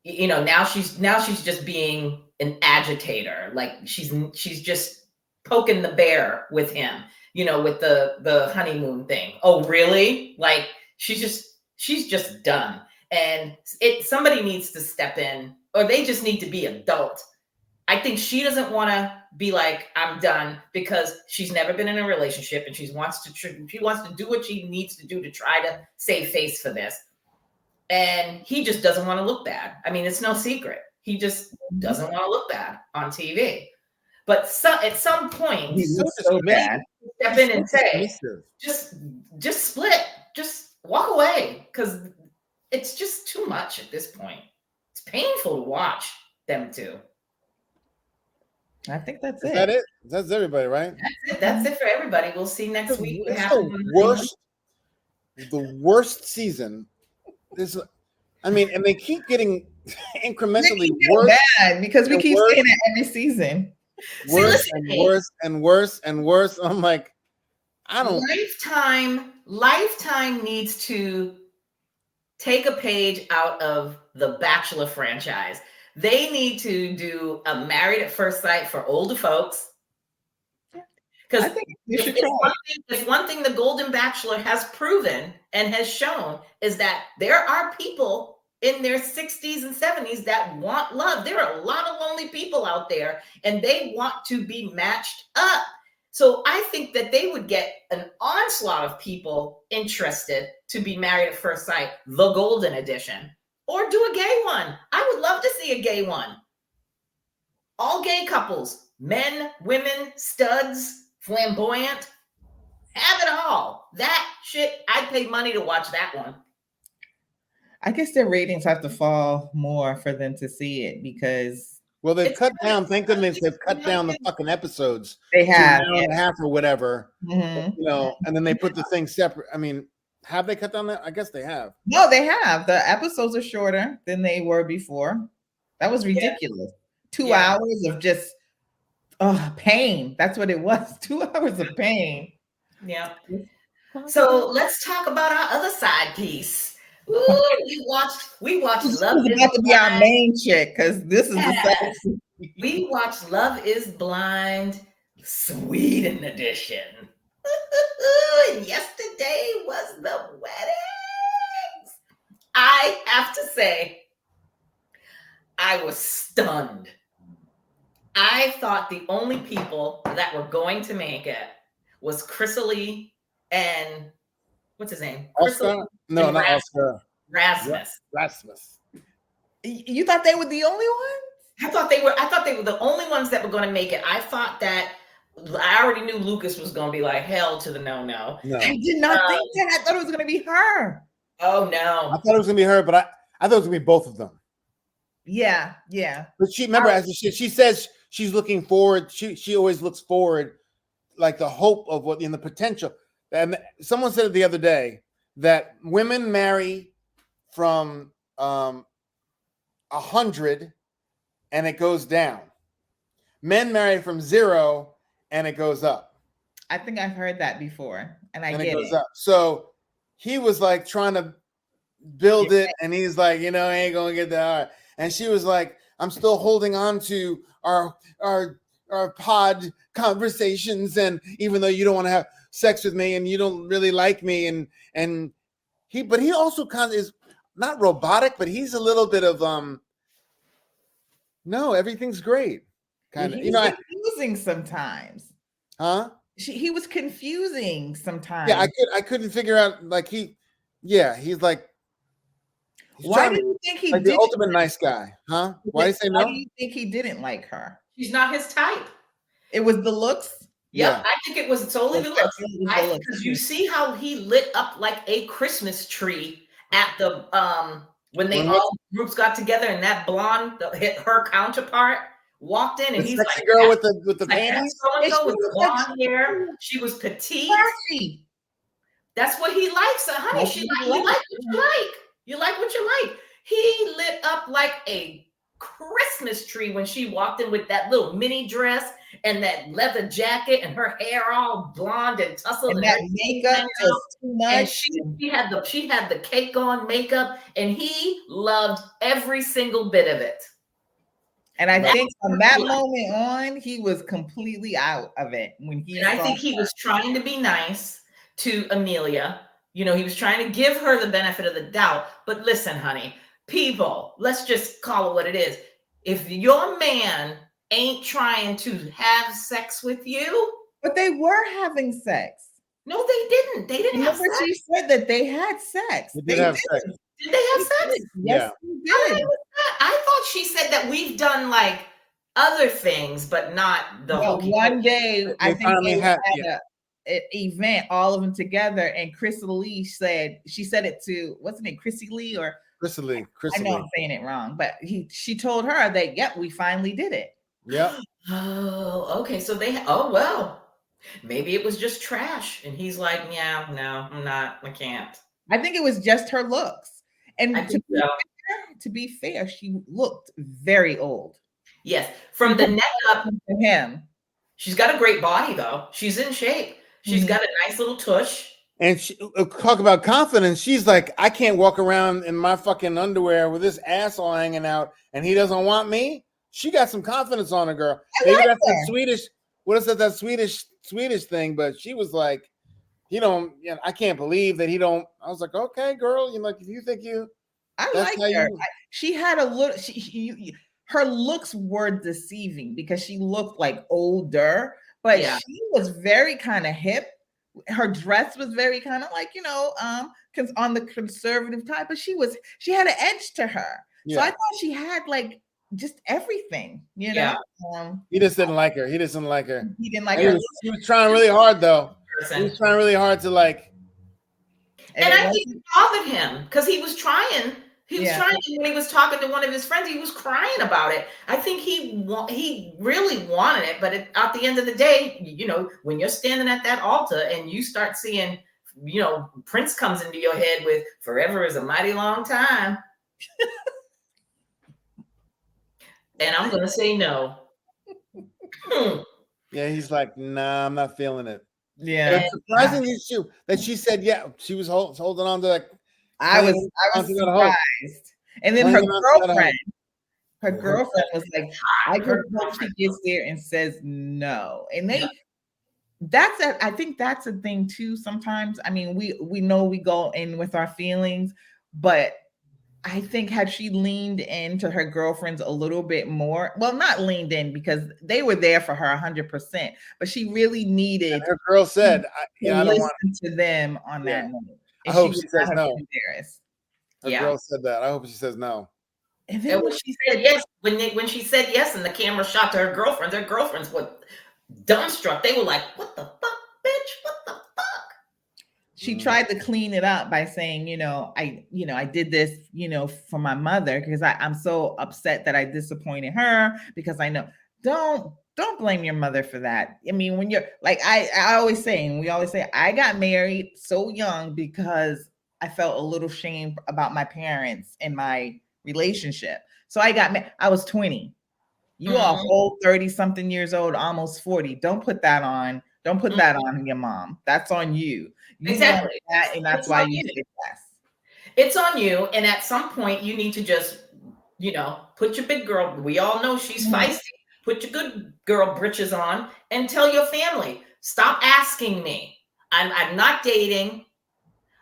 now she's just being an agitator. Like she's just poking the bear with him, with the honeymoon thing. Oh, really? Like she's just done. And somebody needs to step in, or they just need to be adult. I think she doesn't want to be like, I'm done, because she's never been in a relationship and she wants to do what she needs to do to try to save face for this. And he just doesn't want to look bad. I mean, it's no secret. He just doesn't want to look bad on TV. But at some point, he's so bad. Step in and say, just split, just walk away, because it's just too much at this point. It's painful to watch them two. I think that's it. Is that it? That's everybody, right? That's it for everybody. We'll see next week. It's the worst season. And they keep getting incrementally worse. Bad because we keep saying it every season. Worse and worse and worse. I'm like, I don't. Lifetime needs to take a page out of the Bachelor franchise. They need to do a Married at First Sight for older folks. Because if one thing the Golden Bachelor has proven and has shown is that there are people in their 60s and 70s that want love. There are a lot of lonely people out there and they want to be matched up. So I think that they would get an onslaught of people interested to be Married at First Sight, the Golden Edition, or do a gay one. I would love to see a gay one. all gay couples, men, women, studs, flamboyant, have it all. That shit, I'd pay money to watch that one. I guess their ratings have to fall more for them to see it because Well, they've cut down. Thank goodness they've cut down the fucking episodes. they have to an hour and a half or whatever. Mhm. You know, and then they put the thing separate. I mean, have they cut down that? I guess they have. No, they have. The episodes are shorter than they were before. That was ridiculous. 2 hours of just pain. That's what it was. 2 hours of pain. Yeah. So let's talk about our other side piece. Ooh, we watched Love This is about to be our main chick because this is the we watched Love is Blind, Sweden edition. And yesterday was the weddings. I have to say, I was stunned. I thought the only people that were going to make it was Chrysalie and what's his name? Oscar? No, not Oscar. Rasmus. Rasmus. You thought they were the only ones? I thought they were the only ones that were going to make it. I thought that I already knew Lucas was going to be like hell to the no. I did not think that. I thought it was going to be her. Oh no. I thought it was going to be her, but I thought it was going to be both of them. Yeah. But she says she's looking forward. She always looks forward, like the hope of what in the potential. And someone said it the other day that women marry from 100 and it goes down. Men marry from 0 and it goes up. I think I've heard that before, and it goes up. So he was like trying to build it, and he's like, I ain't gonna get that. And she was like, I'm still holding on to our pod conversations, and even though you don't want to have sex with me and you don't really like me, and he also kind of is not robotic, but he's a little bit of no, everything's great. Kind of, confusing sometimes. Huh? He was confusing sometimes. Yeah, I couldn't figure out he's like. Why do you think he like the ultimate nice guy? Huh? Why do you say no? Why do you think he didn't like her? She's not his type. It was the looks. Yep, yeah. I think it was solely the looks. Because you see how he lit up like a Christmas tree at the when they all groups got together, and that blonde, her counterpart, walked in, and he's like, girl with the panties, so-and-so with the blonde hair. She was petite. Classy. That's what he likes, honey. You like what you like. You like what you like. He lit up like a Christmas tree when she walked in with that little mini dress and that leather jacket and her hair all blonde and tousled and that makeup was too much. And she had the cake on makeup, and he loved every single bit of it. And I think from that moment on, he was completely out of it. I think he was trying to be nice to Amelia. He was trying to give her the benefit of the doubt. But listen, honey, people, let's just call it what it is. If your man ain't trying to have sex with you. But they were having sex. No, they didn't. They didn't have sex. She said that they had sex. They did have sex. Did they have sex? Yes, they did. I thought she said that we've done like other things, but not the whole. One day, I think they had an event, all of them together, and Chrysalie said it to what's her name, Chrysalie or Chrysalie. I know I'm saying it wrong, but she told her that we finally did it. Yeah. Oh, okay. So well, maybe it was just trash, and he's like, yeah, no, I'm not. I can't. I think it was just her looks, and to be fair, she looked very old. Yes, from the neck up to him. She's got a great body, though. She's in shape. She's got a nice little tush. And she talk about confidence. She's like, I can't walk around in my fucking underwear with this ass all hanging out, and he doesn't want me. She got some confidence on her, girl. Maybe that's that Swedish. What is that Swedish thing? But she was like, I can't believe that he don't. I was like, okay, girl. If you think I like her. She had a look. Her looks were deceiving because she looked like older, but she was very kind of hip. Her dress was very kind of like on the conservative type, but she had an edge to her. Yeah. So I thought she had like just everything, you know. He just didn't like her. He didn't like her. He didn't like He her. was trying really hard though. person. He was trying really hard to like. And I think it bothered him because he was trying. He was trying, when he was talking to one of his friends, he was crying about it. I think he really wanted it, but at the end of the day, you know, when you're standing at that altar and you start seeing, you know, Prince comes into your head with "Forever is a mighty long time," and I'm gonna say no. Yeah, he's like, nah, I'm not feeling it. Yeah, it's surprising that she said yeah. She was holding on to that. I was surprised. And then her girlfriend was like, I just hope she gets there and says no. And I think that's a thing too. Sometimes, I mean, we know we go in with our feelings, but I think had she leaned into her girlfriends a little bit more, well, not leaned in because they were there for her 100%, but she really needed. And her girl said, I don't want to them on that note. I hope she says no. Embarrassed. Her girl said that. I hope she says no. And then when she said yes, when she said yes, and the camera shot to her girlfriends were dumbstruck. They were like, "What the fuck, bitch? What the fuck?" She tried to clean it up by saying, I did this, for my mother because I'm so upset that I disappointed her because I know. Don't blame your mother for that. I mean, when you're like, we always say, I got married so young because I felt a little shame about my parents and my relationship. So I was 20. You are whole 30 something years old, almost 40. Don't put that on your mom. That's on you. Exactly. That, and that's why you say yes. It's on you. And at some point you need to just, put your big girl, we all know she's feisty. Put your good girl britches on and tell your family, stop asking me. I'm not dating.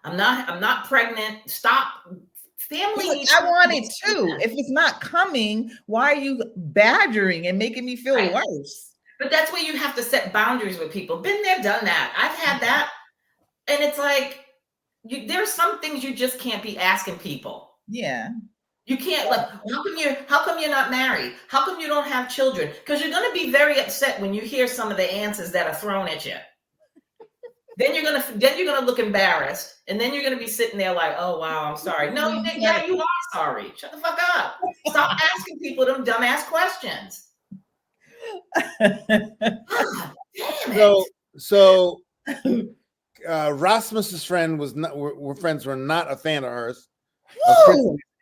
I'm not pregnant. Stop. Family. I want it too. If it's not coming, why are you badgering and making me feel worse? But that's where you have to set boundaries with people. Been there, done that. I've had that. And it's like, there's some things you just can't be asking people. Yeah. You can't, like, how come you're not married? How come you don't have children? Because you're going to be very upset when you hear some of the answers that are thrown at you. Then you're gonna look embarrassed, and then you're gonna be sitting there like, "Oh wow, I'm sorry." No, yeah, you are sorry. Shut the fuck up. Stop asking people them dumbass questions. God, damn it. So Rasmus's friend were not a fan of hers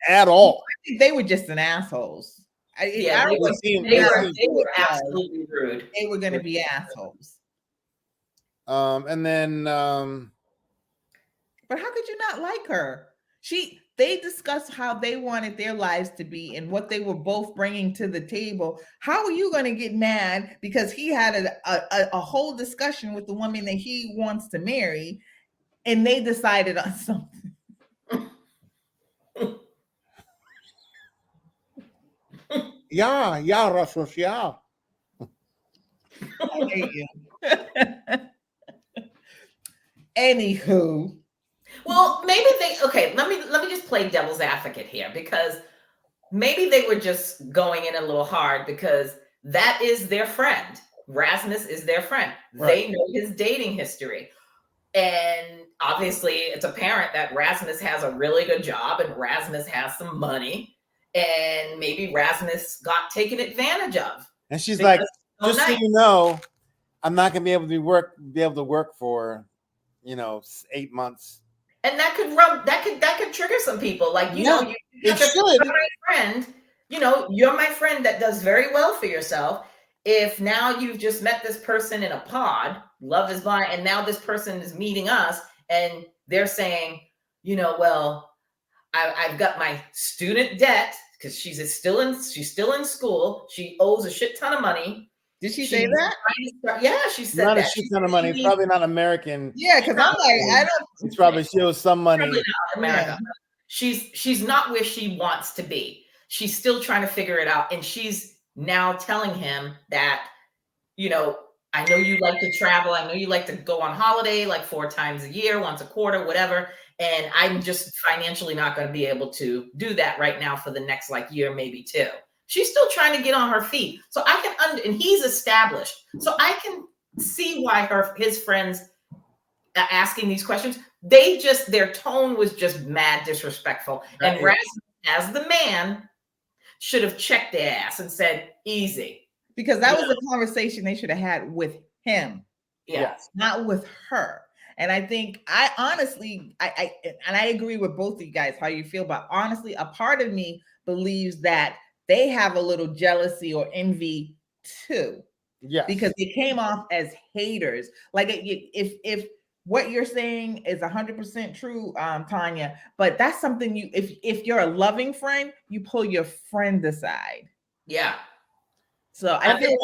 at all. I think they were just an assholes. They were absolutely rude. They were gonna be assholes. And then but how could you not like her? They discussed how they wanted their lives to be and what they were both bringing to the table. How are you going to get mad because he had a whole discussion with the woman that he wants to marry and they decided on something? Yeah, Rasmus, yeah. I hate you. Anywho, well, maybe let me just play devil's advocate here because maybe they were just going in a little hard because that is their friend. Rasmus is their friend. Right. They know his dating history. And obviously it's apparent that Rasmus has a really good job and Rasmus has some money and maybe Rasmus got taken advantage of. And she's like, just so you know, I'm not going to be able to work for 8 months. And that could trigger some people. Like, you're my friend, you're my friend that does very well for yourself. If now you've just met this person in a pod, love is blind, and now this person is meeting us and they're saying, well, I've got my student debt because she's still in school. She owes a shit ton of money. Did she say that? Yeah, she said not a shit ton of money. It's probably not American. Yeah, because I'm like, I don't. It's probably she owes some money. Probably not America. Yeah. She's not where she wants to be. She's still trying to figure it out, and she's now telling him that, I know you like to travel. I know you like to go on holiday like 4 times a year, once a quarter, whatever. And I'm just financially not going to be able to do that right now for the next year, maybe 2. She's still trying to get on her feet. So I can, and he's established. So I can see why his friends asking these questions, their tone was just mad disrespectful. And Rasmus, as the man, should have checked their ass and said, easy. Because that was a conversation they should have had with him. Yes. Not with her. And I think I agree with both of you guys how you feel, but honestly, a part of me believes that they have a little jealousy or envy too. Yes. Because they came off as haters. Like if what you're saying is 100% true, Tanya, but that's something if you're a loving friend, you pull your friend aside. Yeah. So I feel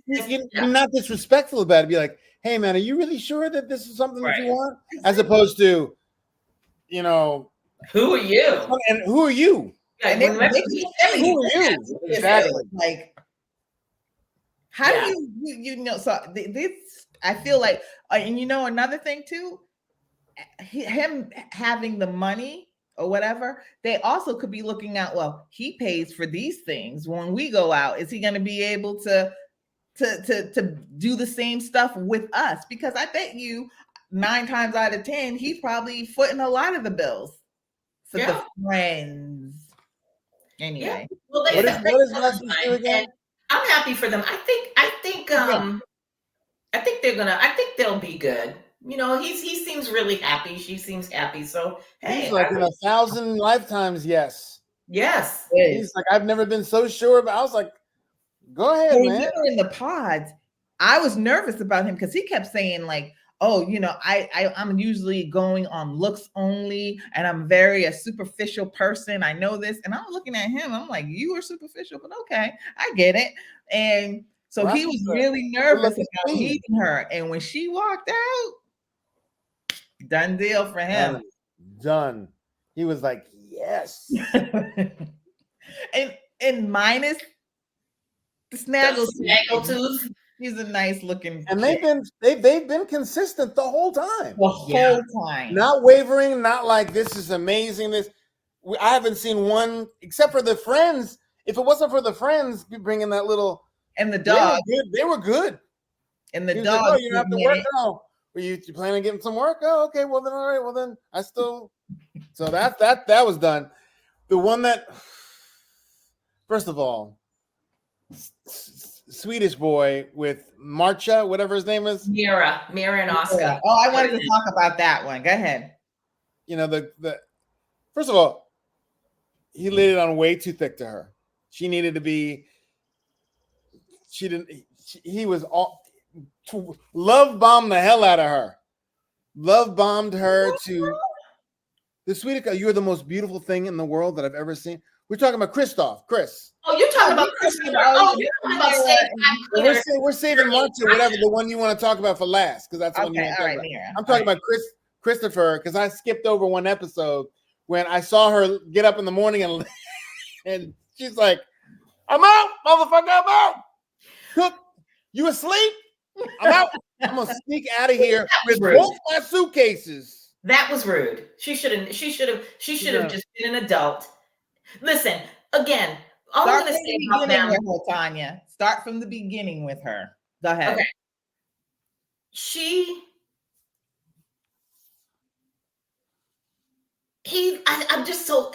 you're not disrespectful about it. Be like, hey man, are you really sure that this is something that you want? As opposed to, who are you? And who are you? Yeah, and who are you? Exactly. Like, how do you know? So this, I feel like, and another thing too, him having the money or whatever, they also could be looking at, well, he pays for these things when we go out. Is he going to be able to do the same stuff with us? Because I bet you 9 times out of 10, he's probably footing a lot of the bills for the friends. Anyway, well, what is Rasmus do again? I'm happy for them. I think they'll be good. He seems really happy. She seems happy. So hey, he's like in 1,000 lifetimes. Yes. He's like, I've never been so sure. But I was like, go ahead, man. Remember in the pods, I was nervous about him because he kept saying like, oh, I'm usually going on looks only, and I'm very a superficial person. I know this. And I'm looking at him. I'm like, you are superficial, but okay, I get it. And so he was really nervous about meeting her. And when she walked out, done deal for him. Done. He was like, yes. and minus the snaggle tooth. He's a nice looking, and they've been consistent the whole time. The whole time, not wavering, not like this is amazing. I haven't seen one except for the friends. If it wasn't for the friends bringing that little and the dog, they were good. And the dog, like, oh, you don't have to work. Oh, were you planning on getting some work? Oh, okay. Well then, all right. Well then, I still. So that was done. The one that, first of all, Swedish boy with Marcha, whatever his name is. Mira and Oscar. Oh, I wanted to talk about that one. Go ahead. The first of all, he laid it on way too thick to her. She needed to be. She didn't. He was all love bombed the hell out of her. Love bombed her to the Swedish guy. You're the most beautiful thing in the world that I've ever seen. We're talking about Chris. Oh, you're talking about Christopher. Oh, you're talking about we're saving Marcia, whatever, the one you want to talk about for last, because that's the one you want to talk about. I'm talking about Christopher, because I skipped over one episode when I saw her get up in the morning and she's like, I'm out, motherfucker, I'm out. Cook, you asleep? I'm out. I'm gonna sneak out of here with both my suitcases. That was rude. She should have just been an adult. Listen, again, all I'm going to say about them, with her, Tanya. Start from the beginning with her. Go ahead. Okay. I'm just so.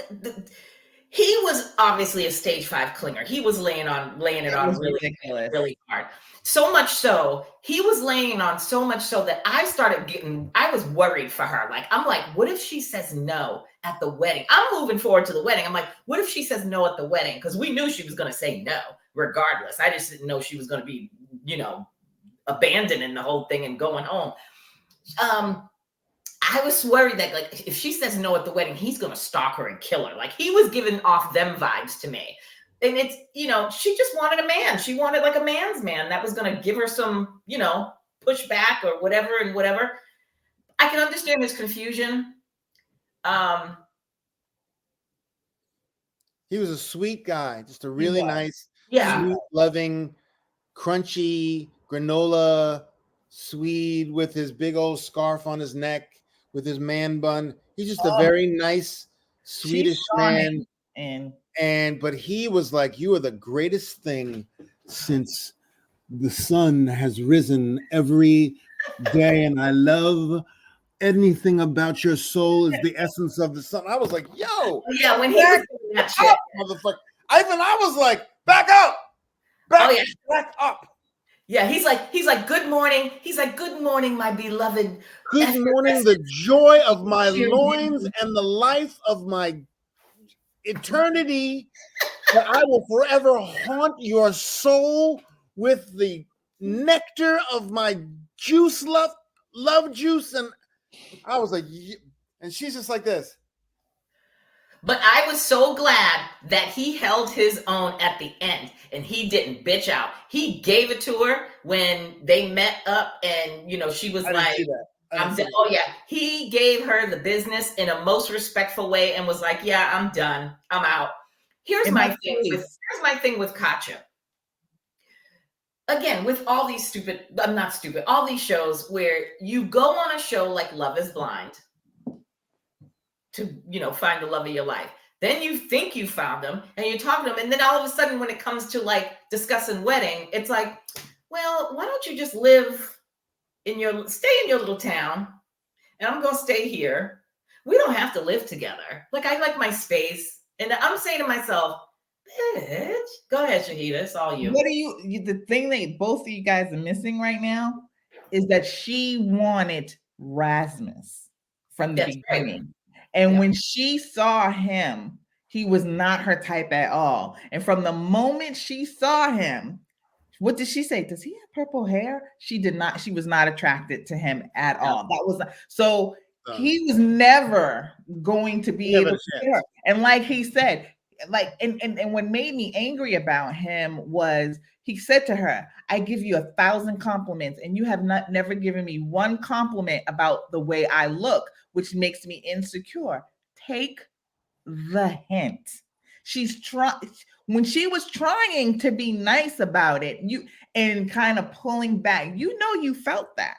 He was obviously a stage 5 clinger. He was laying it on really, ridiculous. Really hard. So much so, he was laying on so much so that I was worried for her. Like, I'm like, what if she says no at the wedding? I'm moving forward to the wedding. I'm like, what if she says no at the wedding? Because we knew she was going to say no regardless. I just didn't know she was going to be, abandoning the whole thing and going home. I was worried that, like, if she says no at the wedding, he's going to stalk her and kill her. Like, he was giving off them vibes to me. And it's, she just wanted a man. She wanted like a man's man that was going to give her some, pushback or whatever and whatever. I can understand his confusion. He was a sweet guy, just a really nice, sweet, loving, crunchy granola Swede with his big old scarf on his neck, with his man bun. He's just a very nice Swedish man. but he was like, you are the greatest thing since the sun has risen every day, and I love anything about your soul is the essence of the sun. I was like, yo, yeah, when he was doing that shit, up, motherfucker. I was like, back up, back up. Yeah, he's like, good morning. He's like, good morning, my beloved. Good morning, the joy of my loins and the life of my eternity, that I will forever haunt your soul with the nectar of my juice, love juice. And I was like, and she's just like this. But I was so glad that he held his own at the end and he didn't bitch out. He gave it to her when they met up and, she was like, oh yeah. He gave her the business in a most respectful way and was like, yeah, I'm done. I'm out. Here's my thing with Katya. Again, with all these all these shows where you go on a show like Love is Blind to, find the love of your life. Then you think you found them and you're talking to them. And then all of a sudden, when it comes to like discussing wedding, it's like, well, why don't you just stay in your little town and I'm going to stay here. We don't have to live together. Like, I like my space. And I'm saying to myself, bitch, go ahead, Shahidah. It's all you. The thing that both of you guys are missing right now is that she wanted Rasmus from the beginning. Right. And when she saw him, he was not her type at all. And from the moment she saw him, what did she say? Does he have purple hair? She did not. She was not attracted to him at all. That was so. He was never going to be able to see her. And like he said, and what made me angry about him was he said to her, I give you 1,000 compliments and you have never given me one compliment about the way I look, which makes me insecure. Take the hint. When she was trying to be nice about it, and kind of pulling back, you felt that.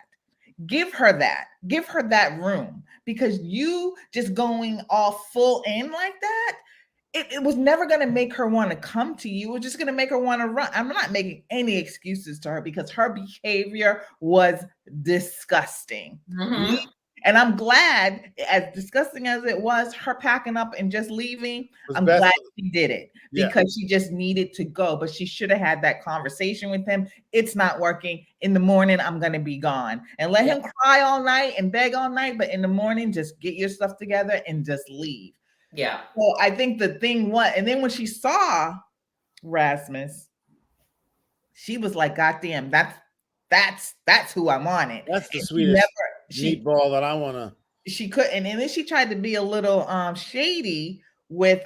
Give her that room, because you just going all full in like that, it was never going to make her want to come to you. It was just going to make her want to run. I'm not making any excuses to her because her behavior was disgusting. Mm-hmm. And I'm glad, as disgusting as it was, her packing up and just leaving, I'm glad she did it because she just needed to go. But she should have had that conversation with him. It's not working. In the morning, I'm going to be gone. And let him cry all night and beg all night. But in the morning, just get your stuff together and just leave. Yeah. So I think the thing was, and then when she saw Rasmus, she was like, God damn, that's who I wanted. That's the sweetest meatball that I want to. She couldn't, and then she tried to be a little shady with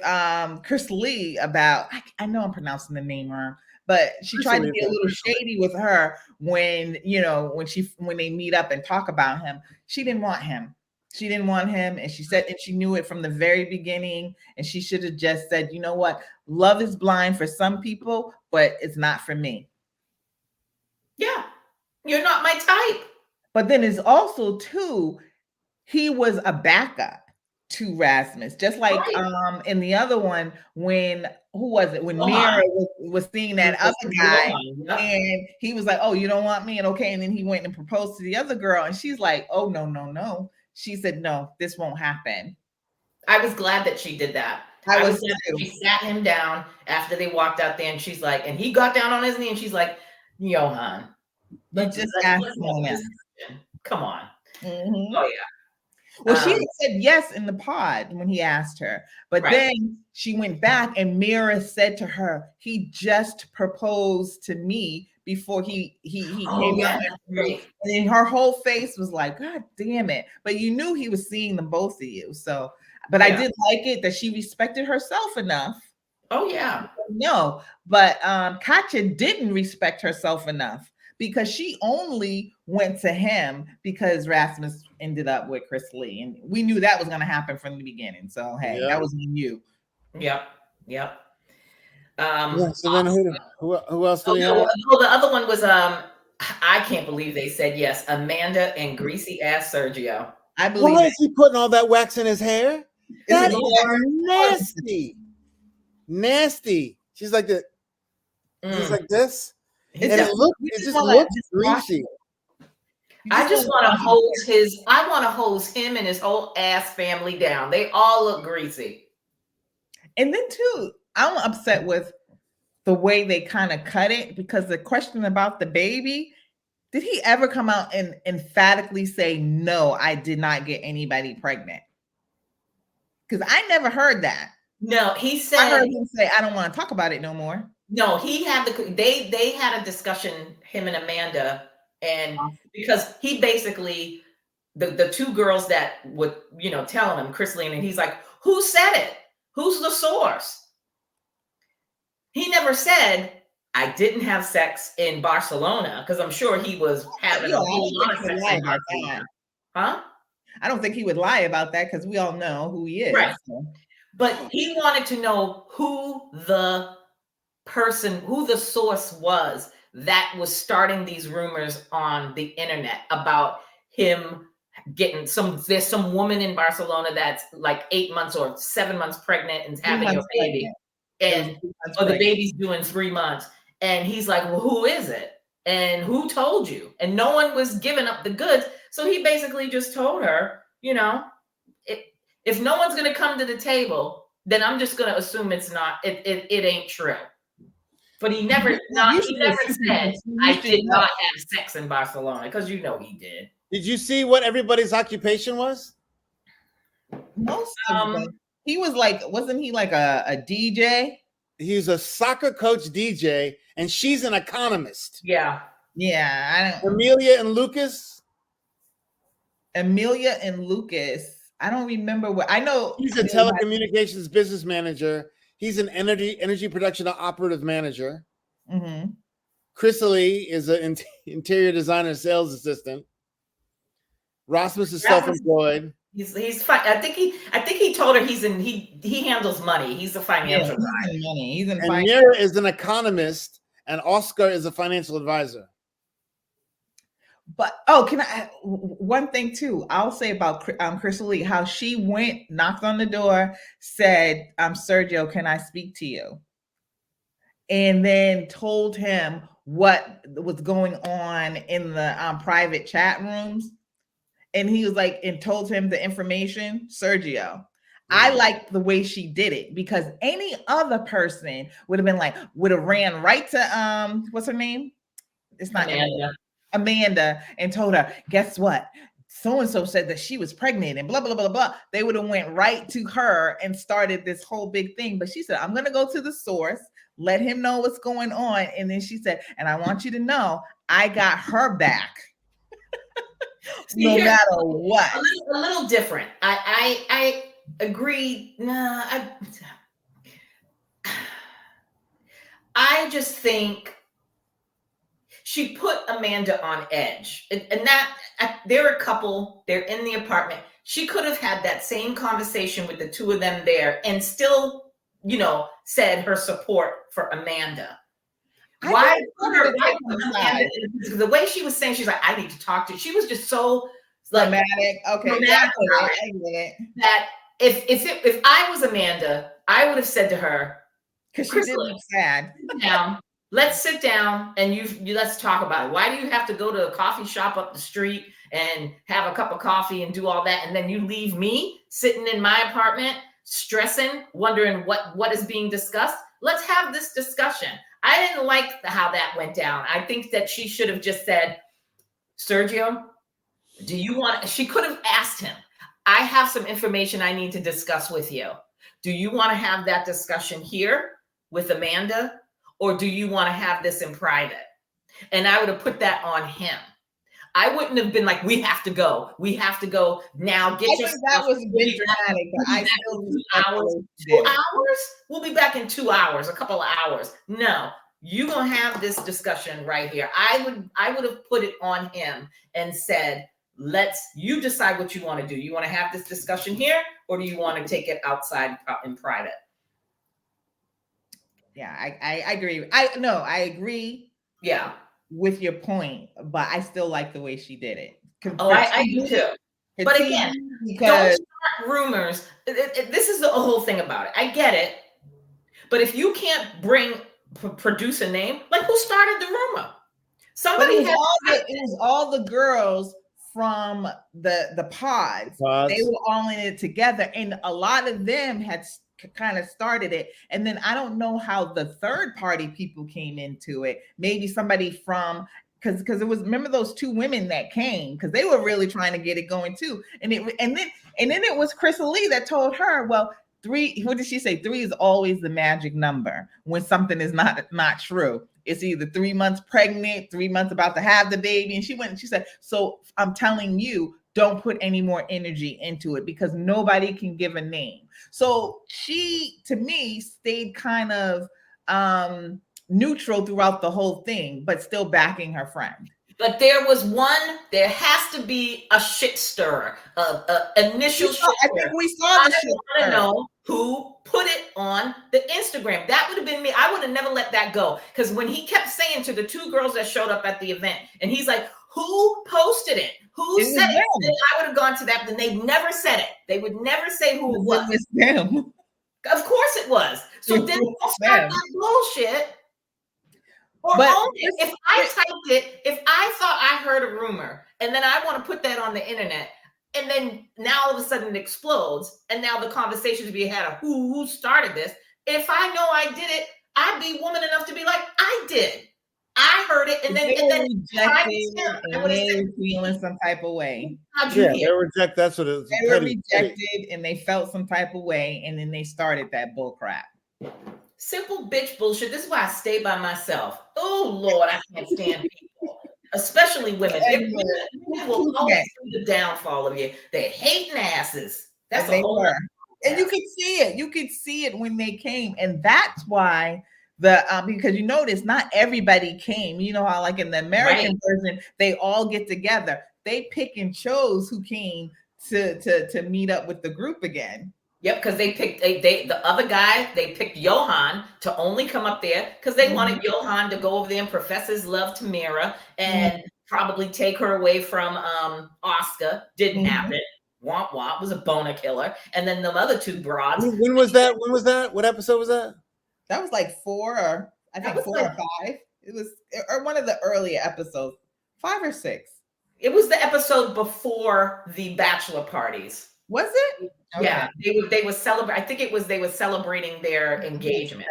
Chris Lee about, I know I'm pronouncing the name wrong, but she tried to be a little shady with her when they meet up and talk about him. She didn't want him. She didn't want him, and she said, and she knew it from the very beginning, and she should have just said, you know what, love is blind for some people, but it's not for me. Yeah, you're not my type. But then it's also too, he was a backup to Rasmus, just like in the other one, when Mira was seeing that other guy, and he was like, oh, you don't want me, and okay, and then he went and proposed to the other girl, and she's like, oh, no. She said, no, this won't happen. I was glad that she did that. I was glad that she sat him down after they walked out there, and she's like, and he got down on his knee, and she's like, Johan, let's just ask him. Come on. Mm-hmm. Oh yeah. Well, she said yes in the pod when he asked her, but then she went back and Mira said to her, he just proposed to me before he came out. And then her whole face was like, God damn it. But you knew he was seeing the both of you. So, but I did like it that she respected herself enough. Oh yeah. No, but Katya didn't respect herself enough, because she only went to him because Rasmus ended up with Chris Lee. And we knew that was going to happen from the beginning. So, hey, that was on you. Yep. So then who else do we have? Well, the other one was, I can't believe they said yes, Amanda and greasy ass Sergio. I believe Why is he putting all that wax in his hair? That is nasty. nasty. She's like the, just like this, It's and just, it just looks greasy. I just want to hose I want to hose him and his whole ass family down. They all look greasy. And then too, I'm upset with the way they kind of cut it, because the question about the baby, did he ever come out and emphatically say, no, I did not get anybody pregnant? Because I never heard that. No, he said, I heard him say, I don't want to talk about it no more. No, he had they had a discussion, him and Amanda, and because he basically, the two girls that would, telling him, Chris Lane, and he's like, who said it? Who's the source? He never said, I didn't have sex in Barcelona, because I'm sure he was having a whole lot of sex in Barcelona. Huh? I don't think he would lie about that, because we all know who he is. Right. So. But he wanted to know who the source was that was starting these rumors on the internet about him getting there's some woman in Barcelona that's like 8 months or 7 months pregnant and having a baby. And the baby's doing 3 months. And he's like, well, who is it? And who told you? And no one was giving up the goods. So he basically just told her, if no one's going to come to the table, then I'm just going to assume it ain't true. But he never said, I did not have sex in Barcelona, because he did. Did you see what everybody's occupation was? Most of them. He was like, wasn't he like a DJ? He's a soccer coach DJ, and she's an economist. Yeah. Yeah. Amelia and Lucas. I don't remember what. I know he's a telecommunications business manager. He's an energy production operative manager. Mm-hmm. Chrysalie is an interior designer sales assistant. Rasmus is self-employed. He's fine. I think he told her he handles money. He's a financial guy. He's in finance. Mira is an economist, and Oscar is a financial advisor. But can I one thing too? I'll say about Chrysalie, how she went, knocked on the door, said, Sergio, can I speak to you? And then told him what was going on in the private chat rooms. And he was like, and told him the information. Sergio, I like the way she did it, because any other person would have ran right to what's her name? It's not Amanda, and told her, guess what? So-and-so said that she was pregnant and blah, blah, blah, blah. They would have went right to her and started this whole big thing. But she said, I'm going to go to the source, let him know what's going on. And then she said, and I want you to know, I got her back. No matter what. A little different. I agree. I just think she put Amanda on edge, and that they're a couple. They're in the apartment. She could have had that same conversation with the two of them there, and still, said her support for Amanda. Why put Amanda? The way she was saying, she's like, I need to talk to you. She was just so dramatic. Okay, that if I was Amanda, I would have said to her, because she did look sad. Now, let's sit down and you let's talk about it. Why do you have to go to a coffee shop up the street and have a cup of coffee and do all that, and then you leave me sitting in my apartment stressing, wondering what is being discussed? Let's have this discussion. I didn't like how that went down. I think that she should have just said, Sergio, do you want, she could have asked him, I have some information I need to discuss with you. Do you want to have that discussion here with Amanda, or do you want to have this in private? And I would have put that on him. I wouldn't have been like, we have to go now. Get your stuff. That was a bit dramatic, but I still 2 hours. 2 hours? We'll be back in 2 hours, a couple of hours. No, you're gonna have this discussion right here. I would have put it on him and said, you decide what you want to do. You want to have this discussion here, or do you want to take it outside in private? Yeah, I agree. I agree. Yeah. With your point, but I still like the way she did it. I do too. But again, don't start rumors. This is the whole thing about it. I get it, But if you can't produce a name, like who started the rumor? But it was all the girls from the pods. They were all in it together, and a lot of them had kind of started it. And then I don't know how the third party people came into it. Maybe somebody from because it was, remember those two women that came because they were really trying to get it going too. And then it was Crystal Lee that told her, well, 3, what did she say? 3 is always the magic number when something is not true. It's either 3 months pregnant, 3 months about to have the baby. And she went and she said, so I'm telling you, don't put any more energy into it because nobody can give a name. So she, to me, stayed kind of neutral throughout the whole thing, but still backing her friend. But there has to be a shit stirrer, initial shit stirrer. I think we saw the shit stirrer. I want to know who put it on the Instagram. That would have been me. I would have never let that go. Because when he kept saying to the 2 girls that showed up at the event, and he's like, who posted it? Who said it? Then I would have gone to that, but they never said it. They would never say who it was. It was them. Of course it was. So then we'll start that bullshit. Or if I typed it, if I thought I heard a rumor and then I want to put that on the internet, and then now all of a sudden it explodes, and now the conversations we had of who started this. If I know I did it, I'd be woman enough to be like, I did. I heard it, and then they were feeling some type of way. They were rejected. That's what it was. They were rejected, and they felt some type of way, and then they started that bull crap. Simple bitch bullshit. This is why I stay by myself. Oh Lord, I can't stand people, especially women. Women will always see the downfall of you. They're hating asses. That's a whole. And you could see it. You could see it when they came, and that's why because you notice not everybody came. You know how like in the American version, they all get together. They pick and chose who came to meet up with the group again. Yep, because they picked the other guy. They picked Johan to only come up there because they wanted Johan to go over there and profess his love to Mira and probably take her away from Oscar. Didn't happen. Womp womp was a boner killer. And then the other 2 broads. When was that? What episode was that? That was like 4 or I think 4 or 5. It was or one of the earlier episodes, 5 or 6. It was the episode before the bachelor parties. Was it? Okay. Yeah, they were celebrating. I think it was they were celebrating their engagement.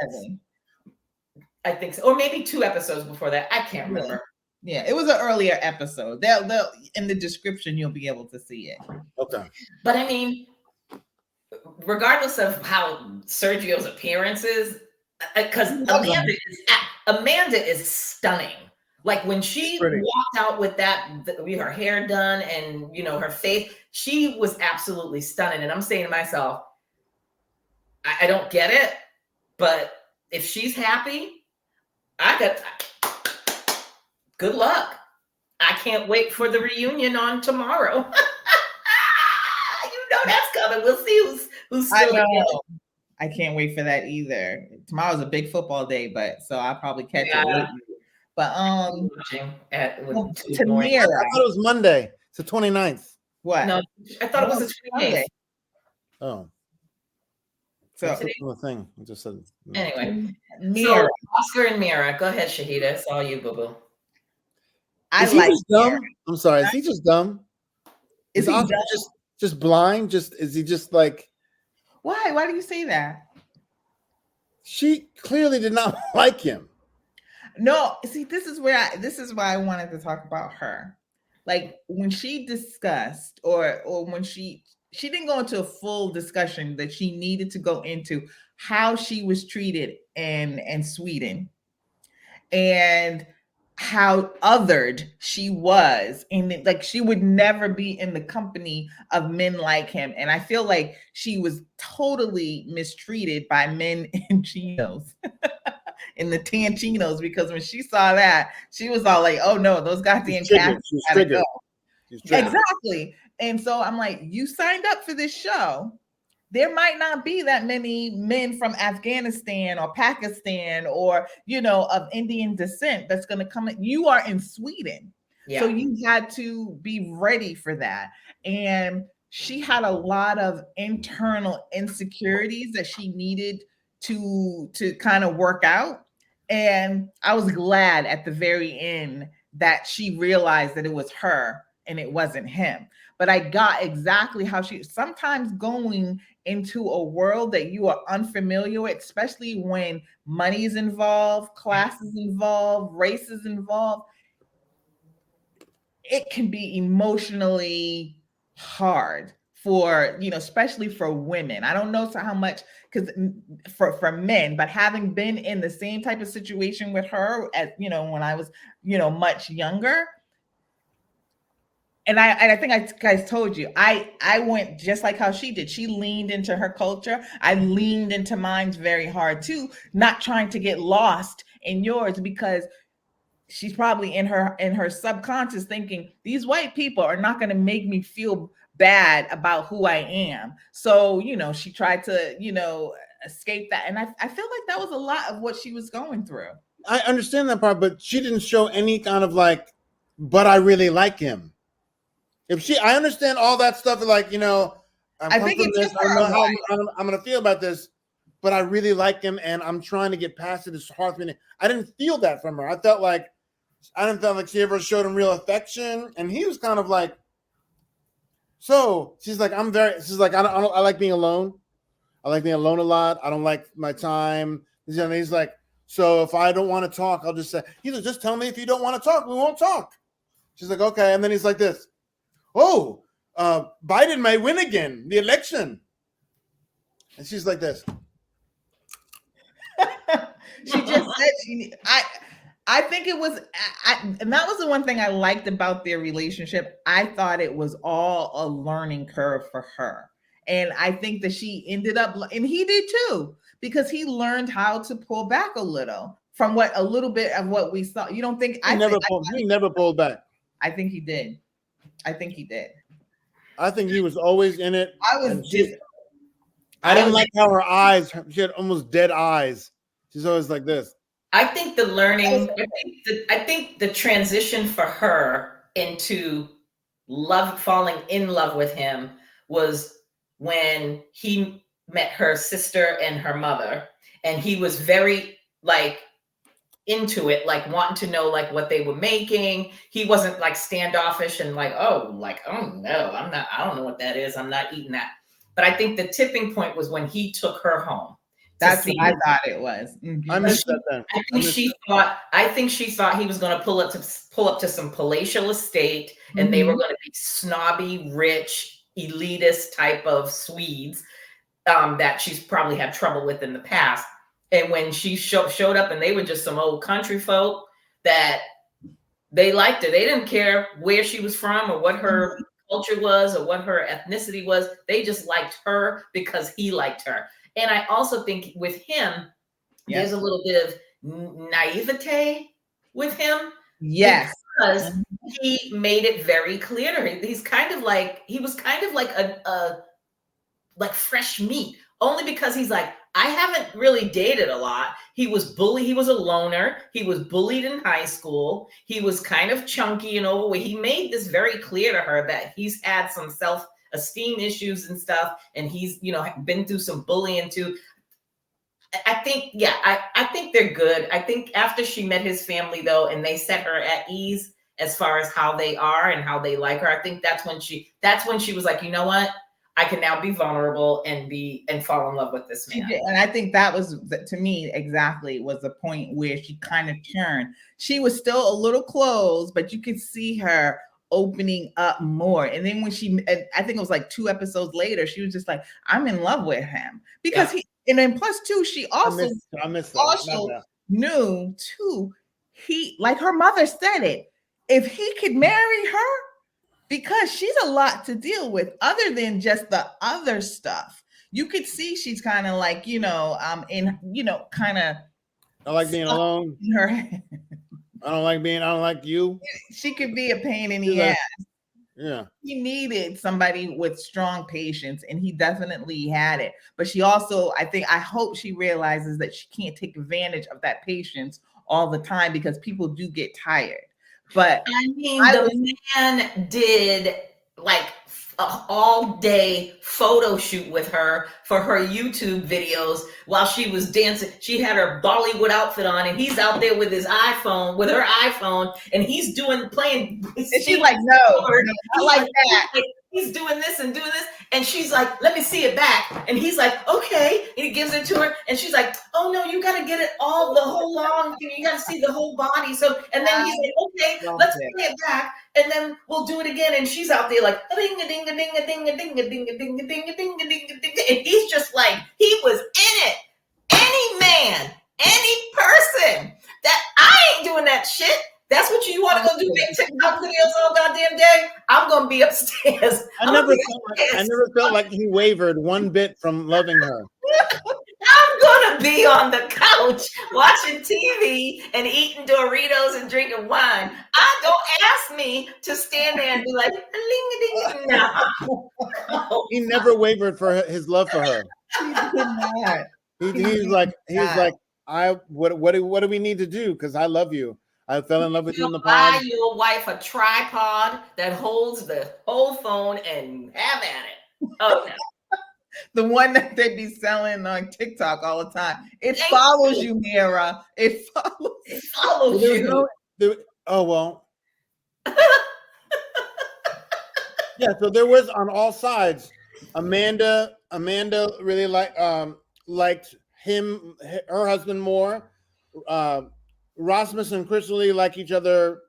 I think so, or maybe 2 episodes before that. I can't remember. Yeah, it was an earlier episode. They'll in the description you'll be able to see it. Okay. But I mean, regardless of how Sergio's appearance is, because Amanda is stunning. Like when she walked out with her hair done and her face, she was absolutely stunning. And I'm saying to myself, I don't get it, but if she's happy, good luck. I can't wait for the reunion on tomorrow. That's coming. We'll see who's still together. I can't wait for that either. Tomorrow's a big football day, but so I'll probably catch it late. But Tamira. I thought it was Monday. It's the 29th. What? No, I thought it was the 28th. Oh. So the thing. I just said. Anyway. So Oscar and Mira. Go ahead, Shahida. It's all you, boo-boo. Is he just dumb? I'm sorry. Is he just dumb? Is he Oscar just blind? Is he just like? Why? Why do you say that? She clearly did not like him. No, see, this is why I wanted to talk about her. Like when she discussed or when she didn't go into a full discussion that she needed to go into how she was treated in Sweden and how othered she was, and like she would never be in the company of men like him. And I feel like she was totally mistreated by men in chinos. In the tan chinos, because when she saw that, she was all like, "Oh no, those goddamn cats gotta go." Exactly. And so I'm like, you signed up for this show. There might not be that many men from Afghanistan or Pakistan or of Indian descent that's going to come in. You are in Sweden, so you had to be ready for that. And she had a lot of internal insecurities that she needed to kind of work out. And I was glad at the very end that she realized that it was her and it wasn't him. But I got exactly how she sometimes going into a world that you are unfamiliar with, especially when money is involved, class is involved, race is involved, it can be emotionally hard for, especially for women. I don't know how much, because for men, but having been in the same type of situation with her as when I was much younger, and I think I guys told you, I went just like how she did. She leaned into her culture. I leaned into mine very hard too, not trying to get lost in yours, because she's probably in her subconscious thinking these white people are not going to make me feel bad about who I am. So, she tried to, escape that. And I feel like that was a lot of what she was going through. I understand that part, but she didn't show any kind of like, but I really like him. I understand all that stuff, like, I think from it this, took I her know a how while. I'm going to feel about this, but I really like him, and I'm trying to get past it. It's hard for me. I didn't feel that from her. I didn't feel like she ever showed him real affection, and he was kind of like, so she's like, I like being alone. I like being alone a lot. I don't like my time. He's like, so if I don't want to talk, I'll just say, he's like, just tell me if you don't want to talk. We won't talk. She's like, okay. And then he's like this, oh, Biden may win again, the election. And she's like this. She just said I think it was, and that was the one thing I liked about their relationship. I thought it was all a learning curve for her. And I think that she ended up, and he did too, because he learned how to pull back a little from a little bit of what we saw. You don't think, He never pulled back. I think he did. I think he did. I think he was always in it. I didn't like how her eyes, she had almost dead eyes. She's always like this. I think the learning, I think the transition for her into falling in love with him was when he met her sister and her mother, and he was very like into it, like wanting to know like what they were making. He wasn't like standoffish and like, oh no, I don't know what that is. I'm not eating that. But I think the tipping point was when he took her home. That's what I thought it was. Mm-hmm. I missed that then. I think she thought he was going to pull up to some palatial estate, and they were going to be snobby, rich, elitist type of Swedes that she's probably had trouble with in the past. And when she showed up, and they were just some old country folk that they liked her. They didn't care where she was from or what her culture was or what her ethnicity was. They just liked her because he liked her. And I also think with him, there's a little bit of naivete with him. Yes. Because he made it very clear to her. He was kind of like a fresh meat, only because he's like, I haven't really dated a lot. He was bullied. He was a loner. He was bullied in high school. He was kind of chunky and overweight. He made this very clear to her that he's had some self-esteem issues and stuff, and he's been through some bullying too. I think I think they're good. I think after she met his family though, and they set her at ease as far as how they are and how they like her, I think that's when she was like, you know what, I can now be vulnerable and fall in love with this man. And I think that was, to me, exactly was the point where she kind of turned. She was still a little closed, but you could see her opening up more. And then when I think it was like 2 episodes later, she was just like, I'm in love with him. Because and then plus 2, she also knew too, he, like her mother said it, if he could marry her, because she's a lot to deal with other than just the other stuff. You could see she's kind of like, kind of. I like being alone. In her head. I don't like you. She could be a pain in the ass. Yeah. He needed somebody with strong patience, and he definitely had it. But she also, I hope she realizes that she can't take advantage of that patience all the time, because people do get tired. But I mean, the man did like an all-day photo shoot with her for her YouTube videos while she was dancing. She had her Bollywood outfit on, and he's out there with his iPhone, with her iPhone, and he's playing. And she's like, no, I like that. He's doing this and doing this. And she's like, let me see it back. And he's like, okay. And he gives it to her. And she's like, oh no, you got to get it all, the whole long thing. You got to see the whole body. So, and then he's like, okay, let's play it back. And then we'll do it again. And she's out there like, ding a ding a ding a ding a ding a ding a ding a ding a ding a ding a ding. And he's just like, he was in it. Any man, any person that I ain't doing that shit. That's what you want to go do, make TikTok videos all goddamn day? I'm going to be upstairs. I never felt like he wavered one bit from loving her. I'm going to be on the couch watching TV and eating Doritos and drinking wine. Don't ask me to stand there and be like, no. He never wavered for his love for her. He did not. He was like, what do we need to do? Because I love you. I fell in love with you in the pod. Buy your wife a tripod that holds the whole phone and have at it. Oh no. The one that they be selling on TikTok all the time. It follows you, Mira. It follows you. Oh well. Yeah, so there was on all sides. Amanda really liked her husband more. Rasmus and Crystal like each other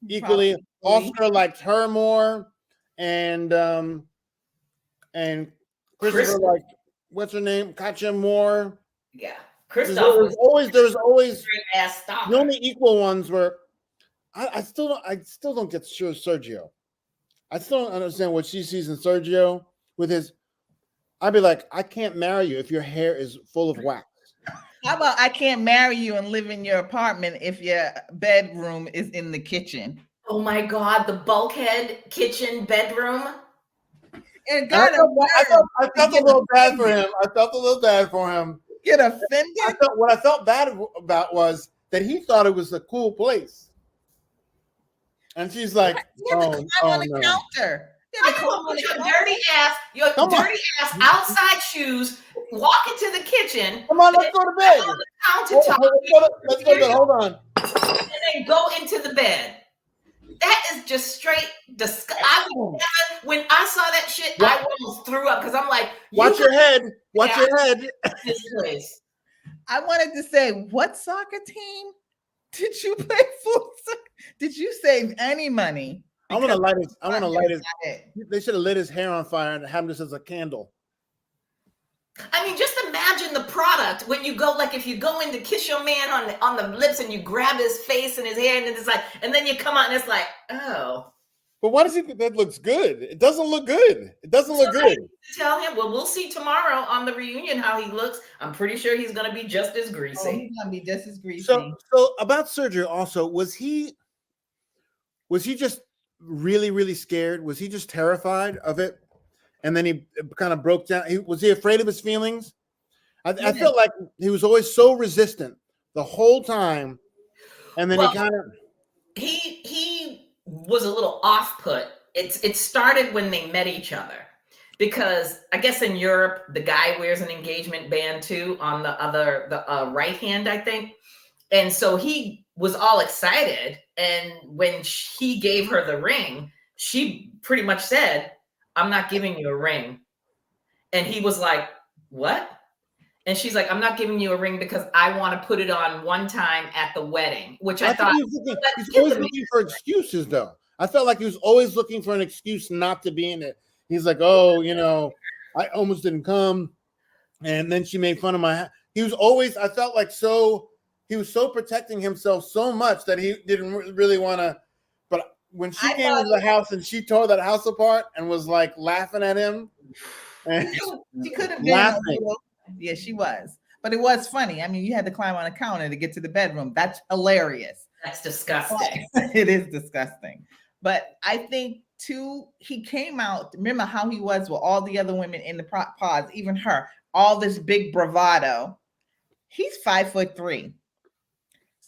equally. Probably. Oscar liked her more, and Christopher liked what's her name, Katya more. Yeah, Christoph. There was always the only equal ones were. I still don't get sure Sergio. I still don't understand what she sees in Sergio with his. I'd be like, I can't marry you if your hair is full of wax. How about I can't marry you and live in your apartment if your bedroom is in the kitchen? Oh my God, the bulkhead kitchen bedroom. And I felt a little bad for him. Get offended? What I felt bad about was that he thought it was a cool place. And she's like, on the counter. Your dirty ass outside shoes, walk into the kitchen. Come on, let's go to bed. On the countertop. Let's go to bed. Hold on. And then go into the bed. That is just straight disgusting. When I saw that shit, I almost threw up because I'm like, watch your head. Watch your head. This place. I wanted to say, what soccer team did you play for? Did you save any money? I want to light his. They should have lit his hair on fire and have this as a candle. I mean, just imagine the product when you go, like if you go in to kiss your man on the lips and you grab his face and his hair and it's like, and then you come out and it's like, oh. But why does he think that looks good? It doesn't look good. Tell him, well, we'll see tomorrow on the reunion how he looks. I'm pretty sure he's going to be just as greasy. He's going to be just as greasy. So about Sergio also, was he just really, really scared? Was he just terrified of it? And then he kind of broke down. Was he afraid of his feelings? I felt like he was always so resistant the whole time. And then he was a little off-put. It started when they met each other. Because I guess in Europe, the guy wears an engagement band too on the right hand, I think. And so he was all excited. And when he gave her the ring, she pretty much said, I'm not giving you a ring. And he was like, what? And she's like, I'm not giving you a ring because I want to put it on one time at the wedding, which I thought. He's always looking for excuses, though. I felt like he was always looking for an excuse not to be in it. He's like, oh, I almost didn't come. And then she made fun of my. He was always, I felt like he was so protecting himself so much that he didn't really want to. But when she came into the house and she tore that house apart and was like laughing at him. And she could have been laughing. Yeah, she was. But it was funny. I mean, you had to climb on a counter to get to the bedroom. That's hilarious. That's disgusting. It is disgusting. But I think, too, he came out. Remember how he was with all the other women in the pods, even her, all this big bravado. He's 5'3".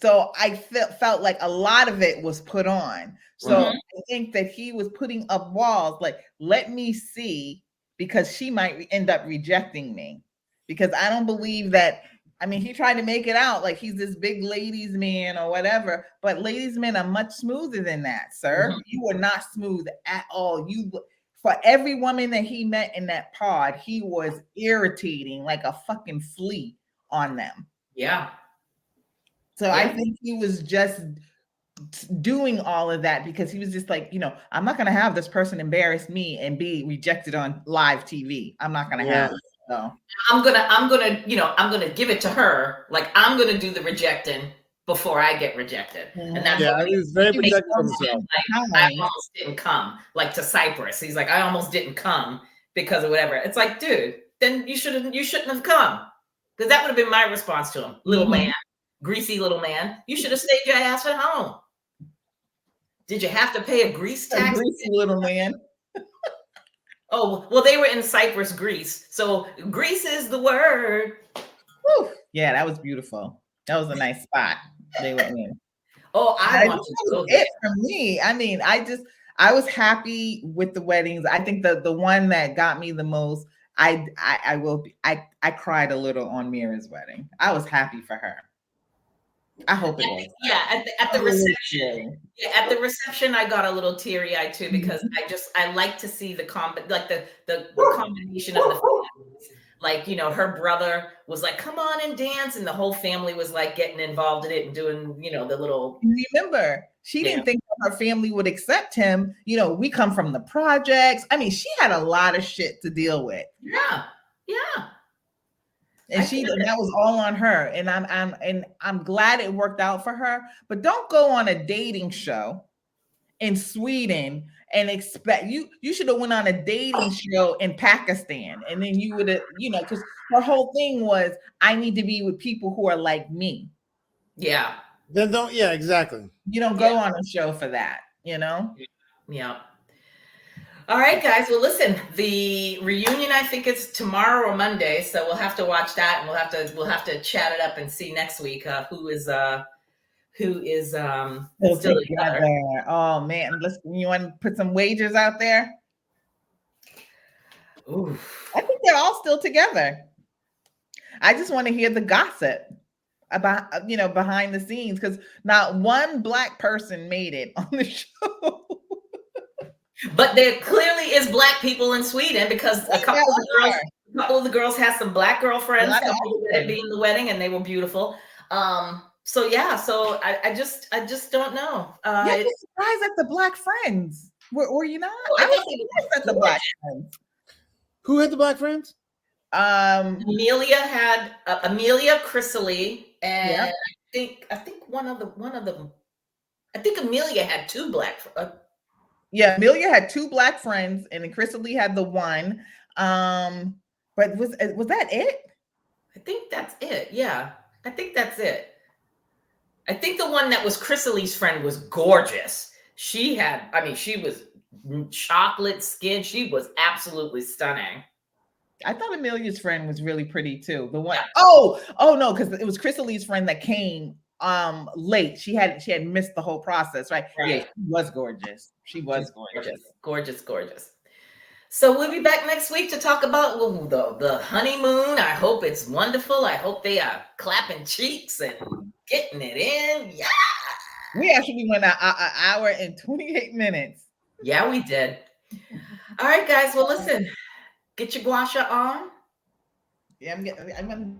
So I felt like a lot of it was put on. So Mhm. I think that he was putting up walls like, let me see, because she might end up rejecting me. Because I don't believe that. I mean, he tried to make it out like he's this big ladies man or whatever, but ladies men are much smoother than that, sir. Mhm. You are not smooth at all. You, for every woman that he met in that pod, he was irritating like a fucking flea on them. Yeah. So I Yeah. think he was just doing all of that because he was just like, I'm not going to have this person embarrass me and be rejected on live TV. I'm not going to have it. So I'm gonna give it to her. Like, I'm gonna do the rejecting before I get rejected. And that's Yeah, what he was very he was protective of so himself. I almost didn't come, like, to Cyprus. He's like, I almost didn't come because of whatever. It's like, dude, then you shouldn't have come. Because that would have been my response to him. Little man, greasy little man. You should have stayed your ass at home. Did you have to pay a grease tax? A greasy little man. Oh, well, they were in Cyprus, Greece. So Greece is the word. Whew. Yeah, that was beautiful. That was a nice spot they were in. Oh, I want That to go was there. it for me. I mean, I was happy with the weddings. I think the one that got me the most, I cried a little on Mira's wedding. I was happy for her. I hope it was. Yeah, at the reception. Yeah, at the reception, I got a little teary eyed too because I like to see the combination of the families. Like, her brother was like, "Come on and dance," and the whole family was like getting involved in it and doing, the little. Remember, she didn't think her family would accept him. We come from the projects. I mean, she had a lot of shit to deal with. Yeah, yeah. And that was all on her. And I'm glad it worked out for her. But don't go on a dating show in Sweden and expect you should have went on a dating show in Pakistan. And then you would have, because her whole thing was, I need to be with people who are like me. Yeah. Then exactly. You don't go on a show for that, Yeah. All right, guys. Well, listen, the reunion, I think it's tomorrow or Monday, so we'll have to watch that, and we'll have to chat it up and see next week who is still together. Oh man, you want to put some wagers out there? Ooh. I think they're all still together. I just want to hear the gossip about behind the scenes, because not one Black person made it on the show. But there clearly is Black people in Sweden because a couple of the girls had some Black girlfriends that be in the wedding, and they were beautiful. So yeah, so I just don't know. Yeah, I'm surprised at the Black friends. Were you not? I was surprised at the Black friends. Who had the Black friends? Amelia had Amelia, Chrysalie, and I think one of them. I think Amelia had two Black. Yeah, Amelia had two Black friends, and then Chrysalie had the one. But was that it? I think that's it. Yeah, I think that's it. I think the one that was Chrysalie's friend was gorgeous. She was chocolate skin. She was absolutely stunning. I thought Amelia's friend was really pretty too. The one, oh no, because it was Chrysalie's friend that came late. She had missed the whole process, right? Yeah, she was gorgeous. She was gorgeous. So we'll be back next week to talk about the honeymoon. I hope it's wonderful. I hope they are clapping cheeks and getting it in. Yeah. We actually went an hour and 28 minutes. Yeah, we did. All right, guys. Well, listen. Get your guasha on. Yeah, I'm